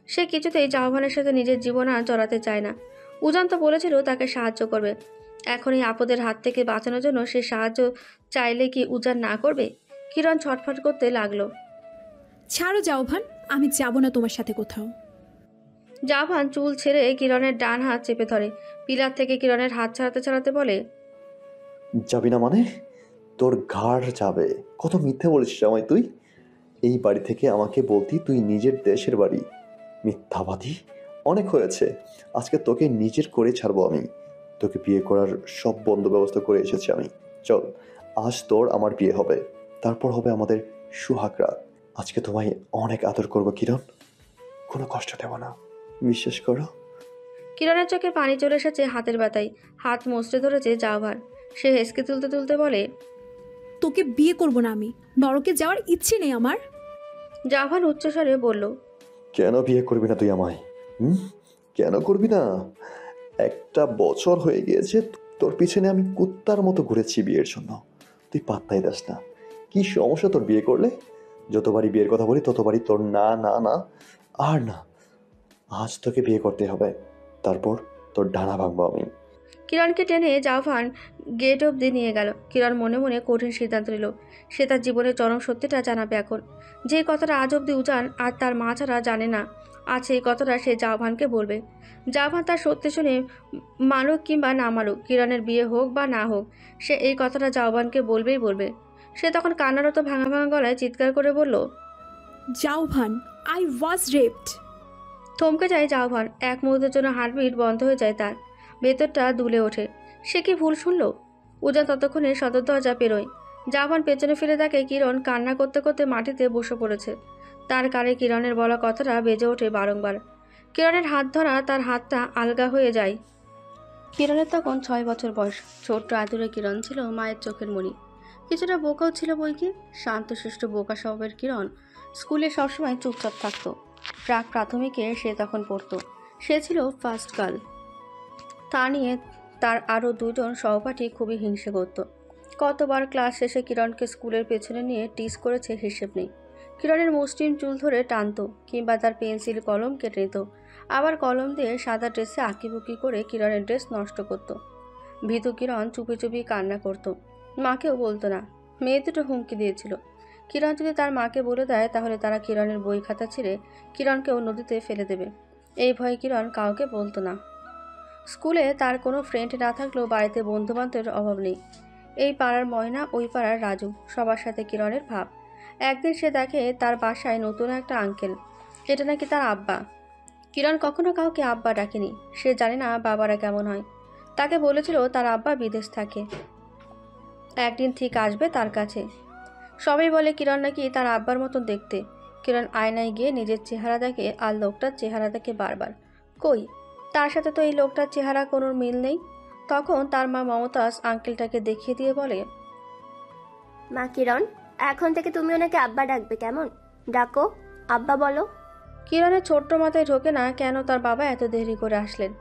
সে কিছুতেই জাভানের সাথে নিজের জীবন আর জড়াতে চায় না। উজান তো বলেছিল তাকে সাহায্য করবে। এখন এই আপদের হাত থেকে বাঁচানোর জন্য সে সাহায্য চাইলে কি উজান না করবে? কিরণ ছটফট করতে লাগলো। ছাড়ো জাভান, আমি যাব না তোমার সাথে কোথাও। জাভান চুল ছেড়ে কিরণের ডান হাত চেপে ধরে, পিলার থেকে কিরণের হাত ছাড়াতে ছাড়াতে বলে, যাবি না মানে? তোর ঘাড় যাবে। কত মিথ্যে বলেছিস আমায় তুই। এই বাড়ি থেকে আমাকে বলতি তুই নিজের দেশের বাড়ি। মিথ্যাবাদী। অনেক হয়েছে। আজকে তোকে নিজের করে ছাড়বো আমি। তোকে বিয়ে করার সব বন্দোবস্ত করে এসেছি আমি। চল, আজ তোর আমার বিয়ে হবে, তারপর হবে আমাদের সুহাগ রাত। আজকে তোমায় অনেক আদর করবো কিরণ, কোনো কষ্ট দেব না, বিশ্বাস করো। কিরণের চোখে পানি চলে এসেছে হাতের ব্যথায়, হাত মুচড়ে ধরেছে জাভান। সে হেসকে তুলতে তুলতে বলে, তোকে বিয়ে করব না আমি, নরকে যাওয়ার ইচ্ছে নেই আমার। জাভান উচ্চস্বরে বলল, কেন বিয়ে করবি না তুই আমায়? কেন করবি না? একটা বছর হয়ে গিয়েছে তোর পিছনে আমি কুত্তার মতো ঘুরেছি বিয়ের জন্য, তুই পাত্তাই দাস না। কি সমস্যা তোর বিয়ে করলে? যতবারই বিয়ের কথা বলি ততবারই তোর না না না আর না। আজ তোকে বিয়ে করতে হবে, তারপর তোর ডানা ভাঙবো আমি। কিরণকে টেনে জাভান গেট অবধি নিয়ে গেল। কিরণ মনে মনে কঠিন সিদ্ধান্ত নিল, সে তার জীবনের চরম সত্যিটা জানাবে এখন। যে কথাটা আজ অবধি উজান আর তার মা ছাড়া জানে না, আজ সেই কথাটা সে জাভানকে বলবে। জাভান তার সত্যি শুনে মানুক কিংবা না মানুক, কিরণের বিয়ে হোক বা না হোক, সে এই কথাটা জাভানকে বলবেই বলবে। সে তখন কান্নারত ভাঙা ভাঙা গলায় চিৎকার করে বলল, জাউভান, আই ওয়াজ রেপড। থমকে যায় জাভান। এক মুহূর্তের জন্য হার্টবিট বন্ধ হয়ে যায় তার, ভেতরটা দুলে ওঠে। সে কি ভুল শুনল? উজান ততক্ষণে সদর দরজা পেরোয়। জাভান পেছনে ফিরে দেখে কিরণ কান্না করতে করতে মাটিতে বসে পড়েছে। তার কানে কিরণের বলা কথাটা বেজে ওঠে বারংবার। কিরণের হাত ধরা তার হাতটা আলগা হয়ে যায়। কিরণের তখন 6 বছর বয়স। ছোট্ট আদুরে কিরণ ছিল মায়ের চোখের মণি। কিছুটা বোকাও ছিল বইকি। শান্তশিষ্ট বোকা স্বভাবের কিরণ স্কুলে সবসময় চুপচাপ থাকতো। প্রাথমিকে সে তখন পড়তো। সে ছিল ফার্স্ট গার্ল। তা নিয়ে তার আরও 2 জন সহপাঠী খুবই হিংসে করত। কতবার ক্লাস শেষে কিরণকে স্কুলের পেছনে নিয়ে টিজ করেছে হিসেব নেই। কিরণের মসৃণ চুল ধরে টানতো, কিংবা তার পেন্সিল কলম কেটে নিত। আবার কলম দিয়ে সাদা ড্রেসে আঁকিবুকি করে কিরণের ড্রেস নষ্ট করত। ভীতু কিরণ চুপি চুপি কান্না করত, মাকেও বলতো না। মেয়ে দুটো হুমকি দিয়েছিল, কিরণ যদি তার মাকে বলে দেয় তাহলে তারা কিরণের বই খাতা ছিঁড়ে কিরণকেও নদীতে ফেলে দেবে। এই ভয়ে কিরণ কাউকে বলতো না। স্কুলে তার কোনো ফ্রেন্ড না থাকলেও বাড়িতে বন্ধুবান্ধবের অভাব নেই। এই পাড়ার ময়না, ওই পাড়ার রাজু, সবার সাথে কিরণের ভাব। একদিন সে দেখে তার বাসায় নতুন একটা আঙ্কেল, এটা নাকি তার আব্বা। কিরণ কখনো কাউকে আব্বা ডাকেনি, সে জানে না বাবারা কেমন হয়। তাকে বলেছিল তার আব্বা বিদেশ থাকে, একদিন ঠিক আসবে তার কাছে। সবাই বলে কিরণ নাকি তার আব্বার মতন দেখতে। কিরণ আয়নায় গিয়ে নিজের চেহারা দেখে আর লোকটার চেহারা দেখে বারবার, কই তার সাথে তো এই লোকটার চেহারা কোনো মিল নেই। তখন তার মা মমতাজ আঙ্কেলটাকে দেখিয়ে দিয়ে বলে, মা কিরণ, এখন থেকে তুমি ওনাকে আব্বা ডাকবে, কেমন? ডাকো, আব্বা বলো। কিরণের ছোট্ট মাথায় ঢোকে না কেন তার বাবা এত দেরি করে আসলেন,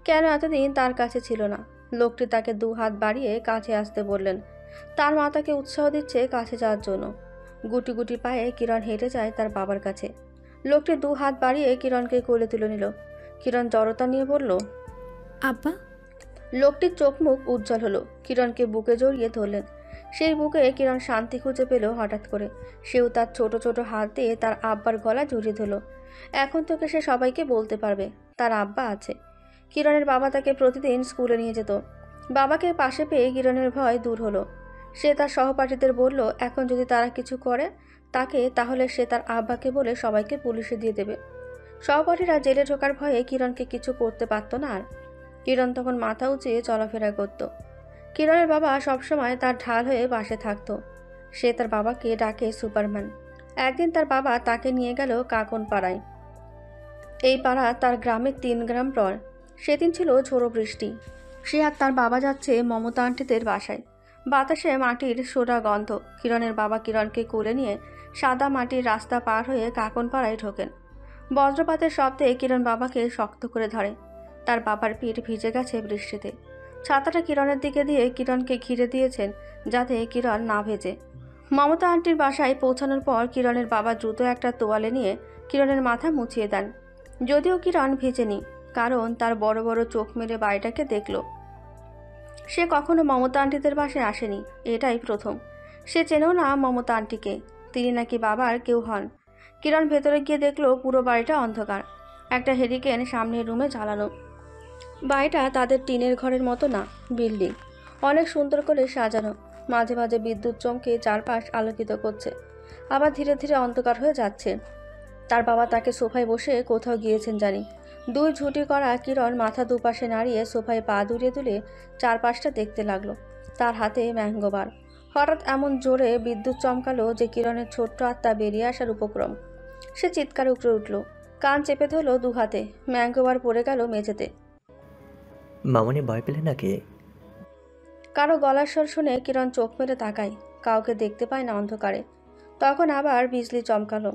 কেন এতদিন তার কাছে ছিল না। লোকটি তাকে 2 হাত বাড়িয়ে কাছে আসতে বললেন। তার মা তাকে উৎসাহ দিচ্ছে কাছে যাওয়ার জন্য। গুটি গুটি পায়ে কিরণ হেঁটে যায় তার বাবার কাছে। লোকটি 2 হাত বাড়িয়ে কিরণকে কোলে তুলে নিল। কিরণ জড়তা নিয়ে বলল, আব্বা। লোকটির চোখ মুখ উজ্জ্বল হলো। কিরণকে বুকে জড়িয়ে ধরলেন। সেই বুকে কিরণ শান্তি খুঁজে পেল হঠাৎ করে। সেও তার ছোট ছোট হাত দিয়ে তার আব্বার গলা জড়িয়ে ধরল। এখন থেকে সে সবাইকে বলতে পারবে তার আব্বা আছে। কিরণের বাবা তাকে প্রতিদিন স্কুলে নিয়ে যেত। বাবাকে পাশে পেয়ে কিরণের ভয় দূর হলো। সে তার সহপাঠীদের বলল এখন যদি তারা কিছু করে তাকে, তাহলে সে তার আব্বাকে বলে সবাইকে পুলিশে দিয়ে দেবে। সহপাঠীরা জেলে ঢোকার ভয়ে কিরণকে কিছু করতে পারত না। আর কিরণ তখন মাথা উঁচিয়ে চলাফেরা করত। কিরণের বাবা সবসময় তার ঢাল হয়ে পাশে থাকতো। সে তার বাবাকে ডাকে সুপারম্যান। একদিন তার বাবা তাকে নিয়ে গেল কাকন পাড়ায়। এই পাড়া তার গ্রামের 3 গ্রাম পর। সেদিন ছিল ঝোড়ো বৃষ্টি। সে আর তার বাবা যাচ্ছে মমতা আন্টিদের বাসায়। বাতাসে মাটির সোডা গন্ধ। কিরণের বাবা কিরণকে কোলে নিয়ে সাদা মাটির রাস্তা পার হয়ে কাকন পাড়ায় ঢোকেন। বজ্রপাতের শব্দে কিরণ বাবাকে শক্ত করে ধরে। তার বাবার পিঠ ভিজে গেছে বৃষ্টিতে। ছাতাটা কিরণের দিকে দিয়ে কিরণকে ঘিরে দিয়েছেন যাতে কিরণ না ভেজে। মমতা আন্টির বাসায় পৌঁছানোর পর কিরণের বাবা দ্রুত একটা তোয়ালে নিয়ে কিরণের মাথা মুছিয়ে দেন। যদিও কিরণ ভেজেনি, কারণ তার বড় বড় চোখ মেলে বাড়িটাকে দেখল। সে কখনো মমতা আন্টিদের বাসায় আসেনি, এটাই প্রথম। সে চেনেও না মমতা আন্টিকে, তিনি নাকি বাবার কেউ হন। কিরণ ভেতরে গিয়ে দেখল পুরো বাড়িটা অন্ধকার। একটা হেরিকেন সামনের রুমে জ্বালানো। বাড়িটা তাদের টিনের ঘরের মতো না, বিল্ডিং, অনেক সুন্দর করে সাজানো। মাঝে মাঝে বিদ্যুৎ চমকে চারপাশ আলোকিত করছে, আবার ধীরে ধীরে অন্ধকার হয়ে যাচ্ছে। তার বাবা তাকে সোফায় বসে কোথাও গিয়েছেন জানি। দুই ঝুঁটি করা কিরণ মাথা দুপাশে নাড়িয়ে সোফায় পা দুলিয়ে দুলে চারপাশটা দেখতে লাগলো। তার হাতে ম্যাঙ্গো বার। হঠাৎ এমন জোরে বিদ্যুৎ চমকালো যে কিরণের ছোট্ট আত্মা বেরিয়ে আসার উপক্রম। সে চিৎকারে উঠে উঠল, কান চেপে ধরল দু হাতে। ম্যাঙ্গো বার পড়ে গেল মেঝেতে। মামনি ভয় পেলে নাকি? কারো গলার স্বর শুনে কিরণ চোখ মেলে তাকায়, কাউকে দেখতে পায় না অন্ধকারে। তখন আবার বিজলি চমকালো।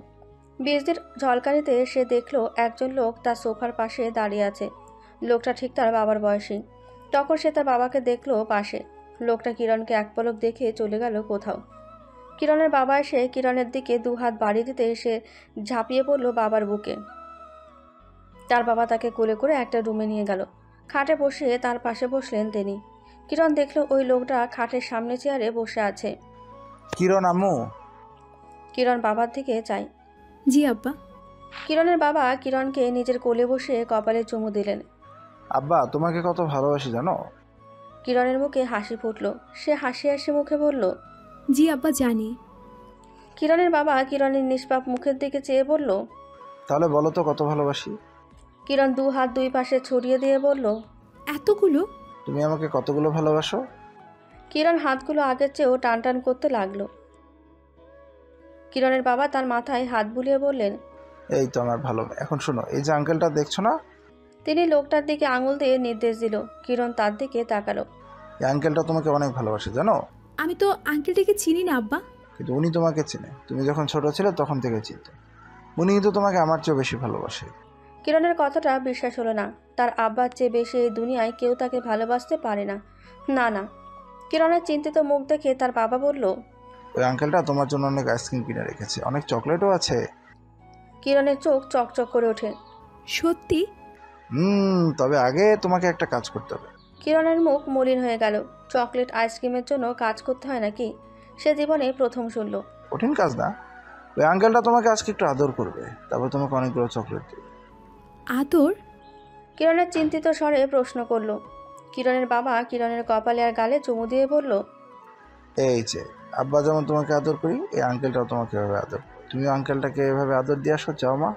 বিজলির ঝলকানিতে সে দেখলো একজন লোক তার সোফার পাশে দাঁড়িয়ে আছে। লোকটা ঠিক তার বাবার বয়সী। তখন সে তার বাবাকে দেখলো পাশে। লোকটা কিরণকে এক পলক দেখে চলে গেল কোথাও। কিরণের বাবা এসে কিরণের দিকে দু হাত বাড়িয়ে দিতে সে ঝাঁপিয়ে পড়ল বাবার বুকে। তার বাবা তাকে কোলে করে একটা রুমে নিয়ে গেল। খাটে বসিয়ে তার পাশে বসলেন তিনি। কিরণ দেখলো ওই লোকটা খাটের সামনে চেয়ারে বসে আছে। কিরণ আম্মু। কিরণ বাবার দিকে চায়। জি আব্বা। কিরণের বাবা কিরণকে নিজের কোলে বসে কপালে চুমু দিলেন। আব্বা তোমাকে কত ভালোবাসি জানো? কিরণের মুখে হাসি ফুটল। সে হাসি হাসি মুখে বলল, জি আব্বা জানি। কিরণের বাবা কিরণের নিষ্পাপ মুখের দিকে চেয়ে বলল, তাহলে বলো তো কত ভালোবাসি? কিরণ দু হাত দুই পাশে ছড়িয়ে দিয়ে বলল, এতগুলো? তুমি আমাকে কতগুলো ভালোবাসো? কিরণ হাতগুলো আগের চেয়েও টান টান করতে লাগলো। কিরণের বাবা তার মাথায় হাত বুলিয়ে বললেন, এই তো আমার ভালো। এখন শোনো, এই যে আঙ্কেলটা দেখছো না, তিনি লোকটার দিকে আঙুল দিয়ে নির্দেশ দিল। কিরণ তার দিকে তাকালো। এই আঙ্কেলটা তোমাকে অনেক ভালোবাসে জানো? আমি তো আঙ্কেলটাকে চিনি না আব্বা। কিন্তু উনি তোমাকে চেনে। তুমি যখন ছোট ছিলে তখন থেকে চিনতো। উনি কিন্তু তোমাকে আমার চেয়েও বেশি ভালোবাসে। কিরণের কথাটা বিশ্বাস হলো না। তার আব্বার চেয়ে বেশি এই দুনিয়ায় কেউ তাকে ভালোবাসতে পারে না। না না। কিরণের চিন্তিত মুখ দেখে তার বাবা বলল, ওই আঙ্কেলটা তোমার জন্য অনেক আইসক্রিম কিনে রেখেছে, অনেক চকলেটও আছে। কিরণের চোখ চকচক করে ওঠে। সত্যি? তবে আগে তোমাকে একটা কাজ করতে হবে। কিরণের মুখ মলিন হয়ে গেল। চকলেট আইসক্রিমের জন্য কাজ করতে হয় নাকি? সে জীবনে প্রথম শুনল। কঠিন কাজ না। ওই আঙ্কেলটা তোমাকে আজকে একটু আদর করবে, তারপর তোমাকে অনেকগুলো চকলেট দেবে। আদর? কিরণের চিন্তিত স্বরে প্রশ্ন করল। কিরণের বাবা কিরণের কপালে আর গালে চুমু দিয়ে বলল, এই যে আব্বা যেমন তোমাকে আদর করি, এই আঙ্কেলটাও তোমাকে এভাবে আদর করে। তুমি আঙ্কেলটাকে এভাবে আদর দিয়ে আসো, যাও মা।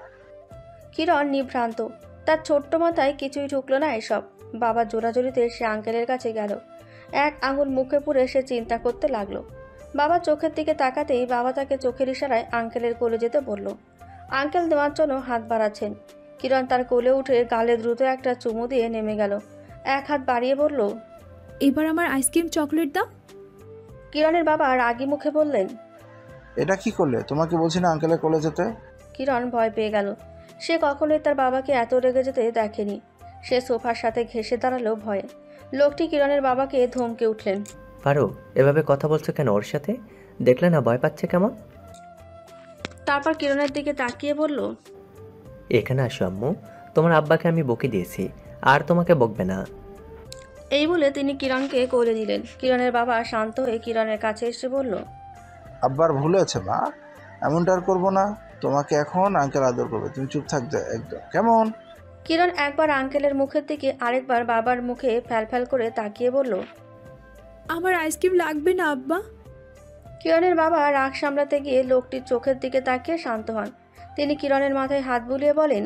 কিরণ নিভ্রান্ত। তার ছোট্ট মাথায় কিছুই ঢুকলো না এসব। বাবার জোরাজোরিতে সে আঙ্কেলের কাছে গেল। এক আঙুল মুখে পুরে সে চিন্তা করতে লাগলো। বাবা চোখের দিকে তাকাতেই বাবা তাকে চোখের ইশারায় আঙ্কেলের কোলে যেতে বলল। আঙ্কেল দেওয়ার জন্য হাত বাড়াচ্ছেন। কিরণ তার কোলে উঠে গালে দ্রুত একটা চুমু দিয়ে নেমে গেল। এক হাত বাড়িয়ে বলল, এবার আমার আইসক্রিম চকলেট দাও। কিরণের বাবা রাগী মুখে বললেন, এটা কি করলে? তোমাকে বলছি না আঙ্কেলের কোলে যেতে। কিরণ ভয় পেয়ে গেল। সে কখনোই তার বাবাকে এত রেগে যেতে দেখেনি। সে সোফার সাথে ঘেঁষে দাঁড়ালো ভয়ে। লোকটি কিরণের বাবাকে ধমকে উঠলেন, পারো এভাবে কথা বলছো কেন ওর সাথে? দেখলে না ভয় পাচ্ছে কেমন? তারপর কিরণের দিকে তাকিয়ে বলল, এখানে আসো আম্মু, তোমার আব্বাকে আমি বকে দিয়েছি, আর তোমাকে বকবে না। এই বলে তিনি কিরণকে কোলে দিলেন। কিরণের বাবা শান্ত হয়ে কিরণের কাছে এসে বলল, আব্বার ভুল হয়েছে মা, এমনটা আর করবো না। তোমাকে এখন আঙ্কেল আদর করবে, তুমি চুপ থাকবে একদম, কেমন? কিরণ একবার আঙ্কেলের মুখের দিকে আরেকবার বাবার মুখে ফ্যালফ্যাল করে তাকিয়ে বলল, আমার আইসক্রিম লাগবে না আব্বা। কিরণের বাবা রাগ সামলাতে গিয়ে লোকটির চোখের দিকে তাকিয়ে শান্ত হন। তিনি কিরণের মাথায় হাত বুলিয়ে বলেন,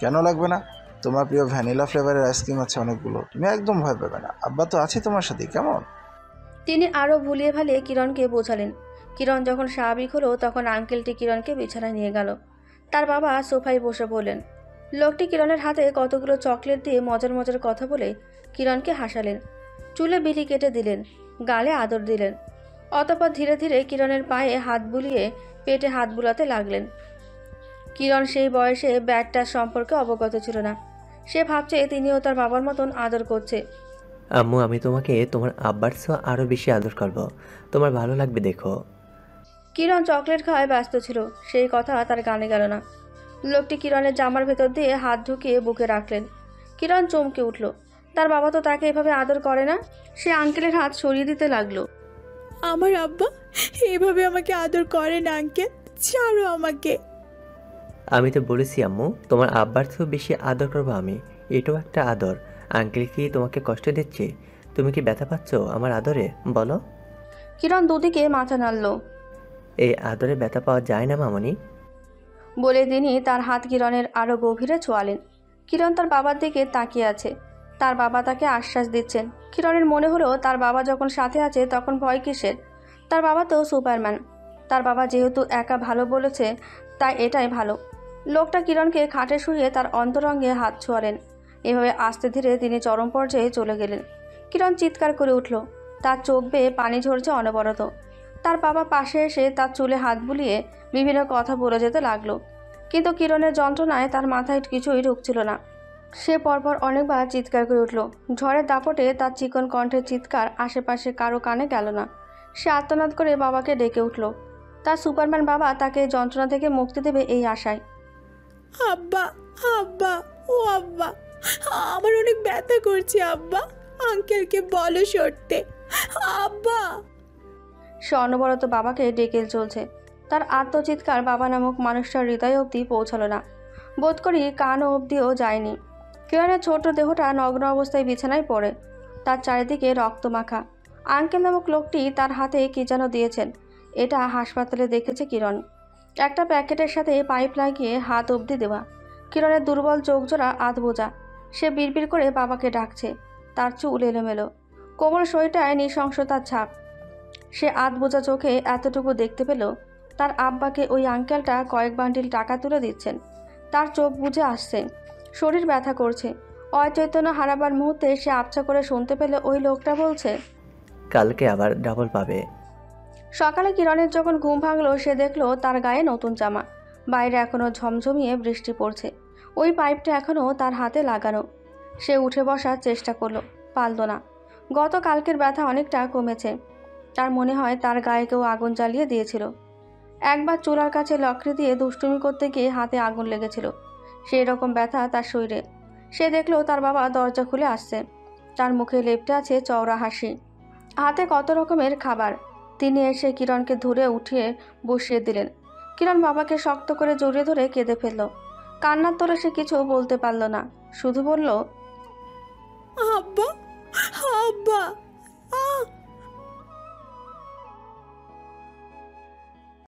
কেন লাগবে না? তোমার প্রিয় ভ্যানিলা ফ্লেভারের আইসক্রিম আছে অনেকগুলো, তুমি একদম ভয় পাবে না। আব্বা তো আছে তোমার সাথে, কেমন? তিনি আরও ভুলিয়ে ভালিয়ে কিরণকে বোঝালেন। কিরণ যখন স্বাভাবিক হলো তখন আঙ্কেলটি কিরণকে বিছানায় নিয়ে গেল। তার বাবা সোফায় বসে পড়লেন। লোকটি কিরণের হাতে কতগুলো চকলেট দিয়ে মজার মজার কথা বলে কিরণকে হাসালেন। চুলে বিলি কেটে দিলেন, গালে আদর দিলেন। অতঃপর ধীরে ধীরে কিরণের পায়ে হাত বুলিয়ে পেটে হাত বুলাতে লাগলেন। কিরণ সেই বয়সে ব্যাগটার সম্পর্কে অবগত ছিল না। সে ভাবছে তিনিও তার বাবার মতন আদর করছে। আম্মু আমি তোমাকে তোমার আব্বার চেয়ে আরও বেশি আদর করব, তোমার ভালো লাগবে দেখো। কিরণ চকলেট খাওয়ায় ব্যস্ত ছিল, সেই কথা তার কানে গেল না। লোকটি কিরণের জামার ভেতর দিয়ে হাত ঢুকিয়ে বুকে রাখলেন। কিরণ চমকে উঠল। তার বাবা তো তাকে এভাবে আদর করে না। সে আঙ্কেলের হাত সরিয়ে দিতে লাগলো। আমার আব্বা এভাবে আমাকে আদর করে না আঙ্কেল, ছাড়ো আমাকে। আমি তো বলেছি আম্মু, তোমার আব্বার থেকেও বেশি আদর করবো আমি। এটাও একটা আদর। আঙ্কেল কি তোমাকে কষ্ট দিচ্ছে? তুমি কি ব্যথা পাচ্ছ আমার আদরে? বলো। কিরণ দুদিকে মাথা নাড়ল। এই আদরে ব্যথা পাওয়া যায় না মামনি। বলে তিনি তার হাত কিরণের আরো গভীরে ছোঁয়ালেন। কিরণ তার বাবার দিকে তাকিয়ে আছে। তার বাবা তাকে আশ্বাস দিচ্ছেন। কিরণের মনে হলো তার বাবা যখন সাথে আছে তখন ভয় কিসের? তার বাবা তো সুপারম্যান। তার বাবা যেহেতু একা ভালো বলেছে তাই এটাই ভালো। লোকটা কিরণকে খাটে শুইয়ে তার অন্তরঙ্গে হাত ছোঁয়ালেন। এভাবে আস্তে ধীরে তিনি চরম পর্যায়ে চলে গেলেন। কিরণ চিৎকার করে উঠল। তার চোখ বেয়ে পানি ঝরছে অনবরত। তার বাবা পাশে এসে তার চুলে হাত বুলিয়ে বিভিন্ন কথা বলে যেতে লাগলো। কিন্তু কিরণের যন্ত্রণায় তার মাথায় কিছুই ঢুকছিল না। সে পরপর অনেকবার চিৎকার করে উঠল। ঝড়ের দাপটে তার চিকন কণ্ঠের চিৎকার আশেপাশে কারো কানে গেল না। সে আর্তনাদ করে বাবাকে ডেকে উঠল। তার সুপারম্যান বাবা তাকে যন্ত্রণা থেকে মুক্তি দেবে এই আশায়। আব্বা, আব্বা, ও আব্বা, আমার অনেক ব্যথা করছে আব্বা, আঙ্কেলকে বলো সরতে, আব্বা। সে অনবরত বাবাকে ডেকে চলছে। তার আত্মচিৎকার বাবা নামক মানুষটার হৃদয় অবধি পৌঁছালো না। বোধ করি কান অবধিও যায়নি। কিরণের ছোট দেহটা নগ্ন অবস্থায় বিছানায় পড়ে। তার চারিদিকে রক্তমাখা। আঙ্কেল নামক লোকটি তার হাতে কি যেন দিয়েছেন। এটা হাসপাতালে দেখেছে কিরণ। একটা প্যাকেটের সাথে পাইপ লাগিয়ে হাত অবধি দেওয়া। কিরণের দুর্বল চোখজোড়া আধ বোঝা। সে বিড়বিড় করে বাবাকে ডাকছে। তার চুল এলোমেলো, কোমল শরীরটায় নৃশংসতার ছাপ। সে আধ বোঝা চোখে এতটুকু দেখতে পেল তার আব্বাকে ওই আঙ্কেলটা কয়েক বান্ডিল টাকা তুলে দিচ্ছেন। তার চোখ বুজে আসছে, শরীর ব্যথা করছে। অচৈতন্য হারাবার মুহূর্তে সে আবছা করে শুনতে পেল ওই লোকটা বলছে, কালকে আবার ডাবল পাবে। সকালে কিরণের যখন ঘুম ভাঙলো সে দেখলো তার গায়ে নতুন জামা। বাইরে এখনও ঝমঝমিয়ে বৃষ্টি পড়ছে। ওই পাইপটা এখনও তার হাতে লাগানো। সে উঠে বসার চেষ্টা করলো, পারল না। গতকালকের ব্যথা অনেকটা কমেছে। তার মনে হয় তার গায়ে কেউ আগুন জ্বালিয়ে দিয়েছিল। একবার চুলার কাছে লকড়ি দিয়ে দুষ্টুমি করতে গিয়ে হাতে আগুন লেগেছিল। সেই রকম ব্যথা তার শরীরে। সে দেখলো তার বাবা দরজা খুলে আসছে। তার মুখে লেপ্টে আছে চওড়া হাসি, হাতে কত রকমের খাবার। তিনি এসে কিরণকে ধরে উঠিয়ে বসিয়ে দিলেন। কিরণ বাবাকে শক্ত করে জড়িয়ে ধরে কেঁদে ফেলল। কান্নার তোরে সে কিছু বলতে পারল না, শুধু বলল, আব্বা, আব্বা।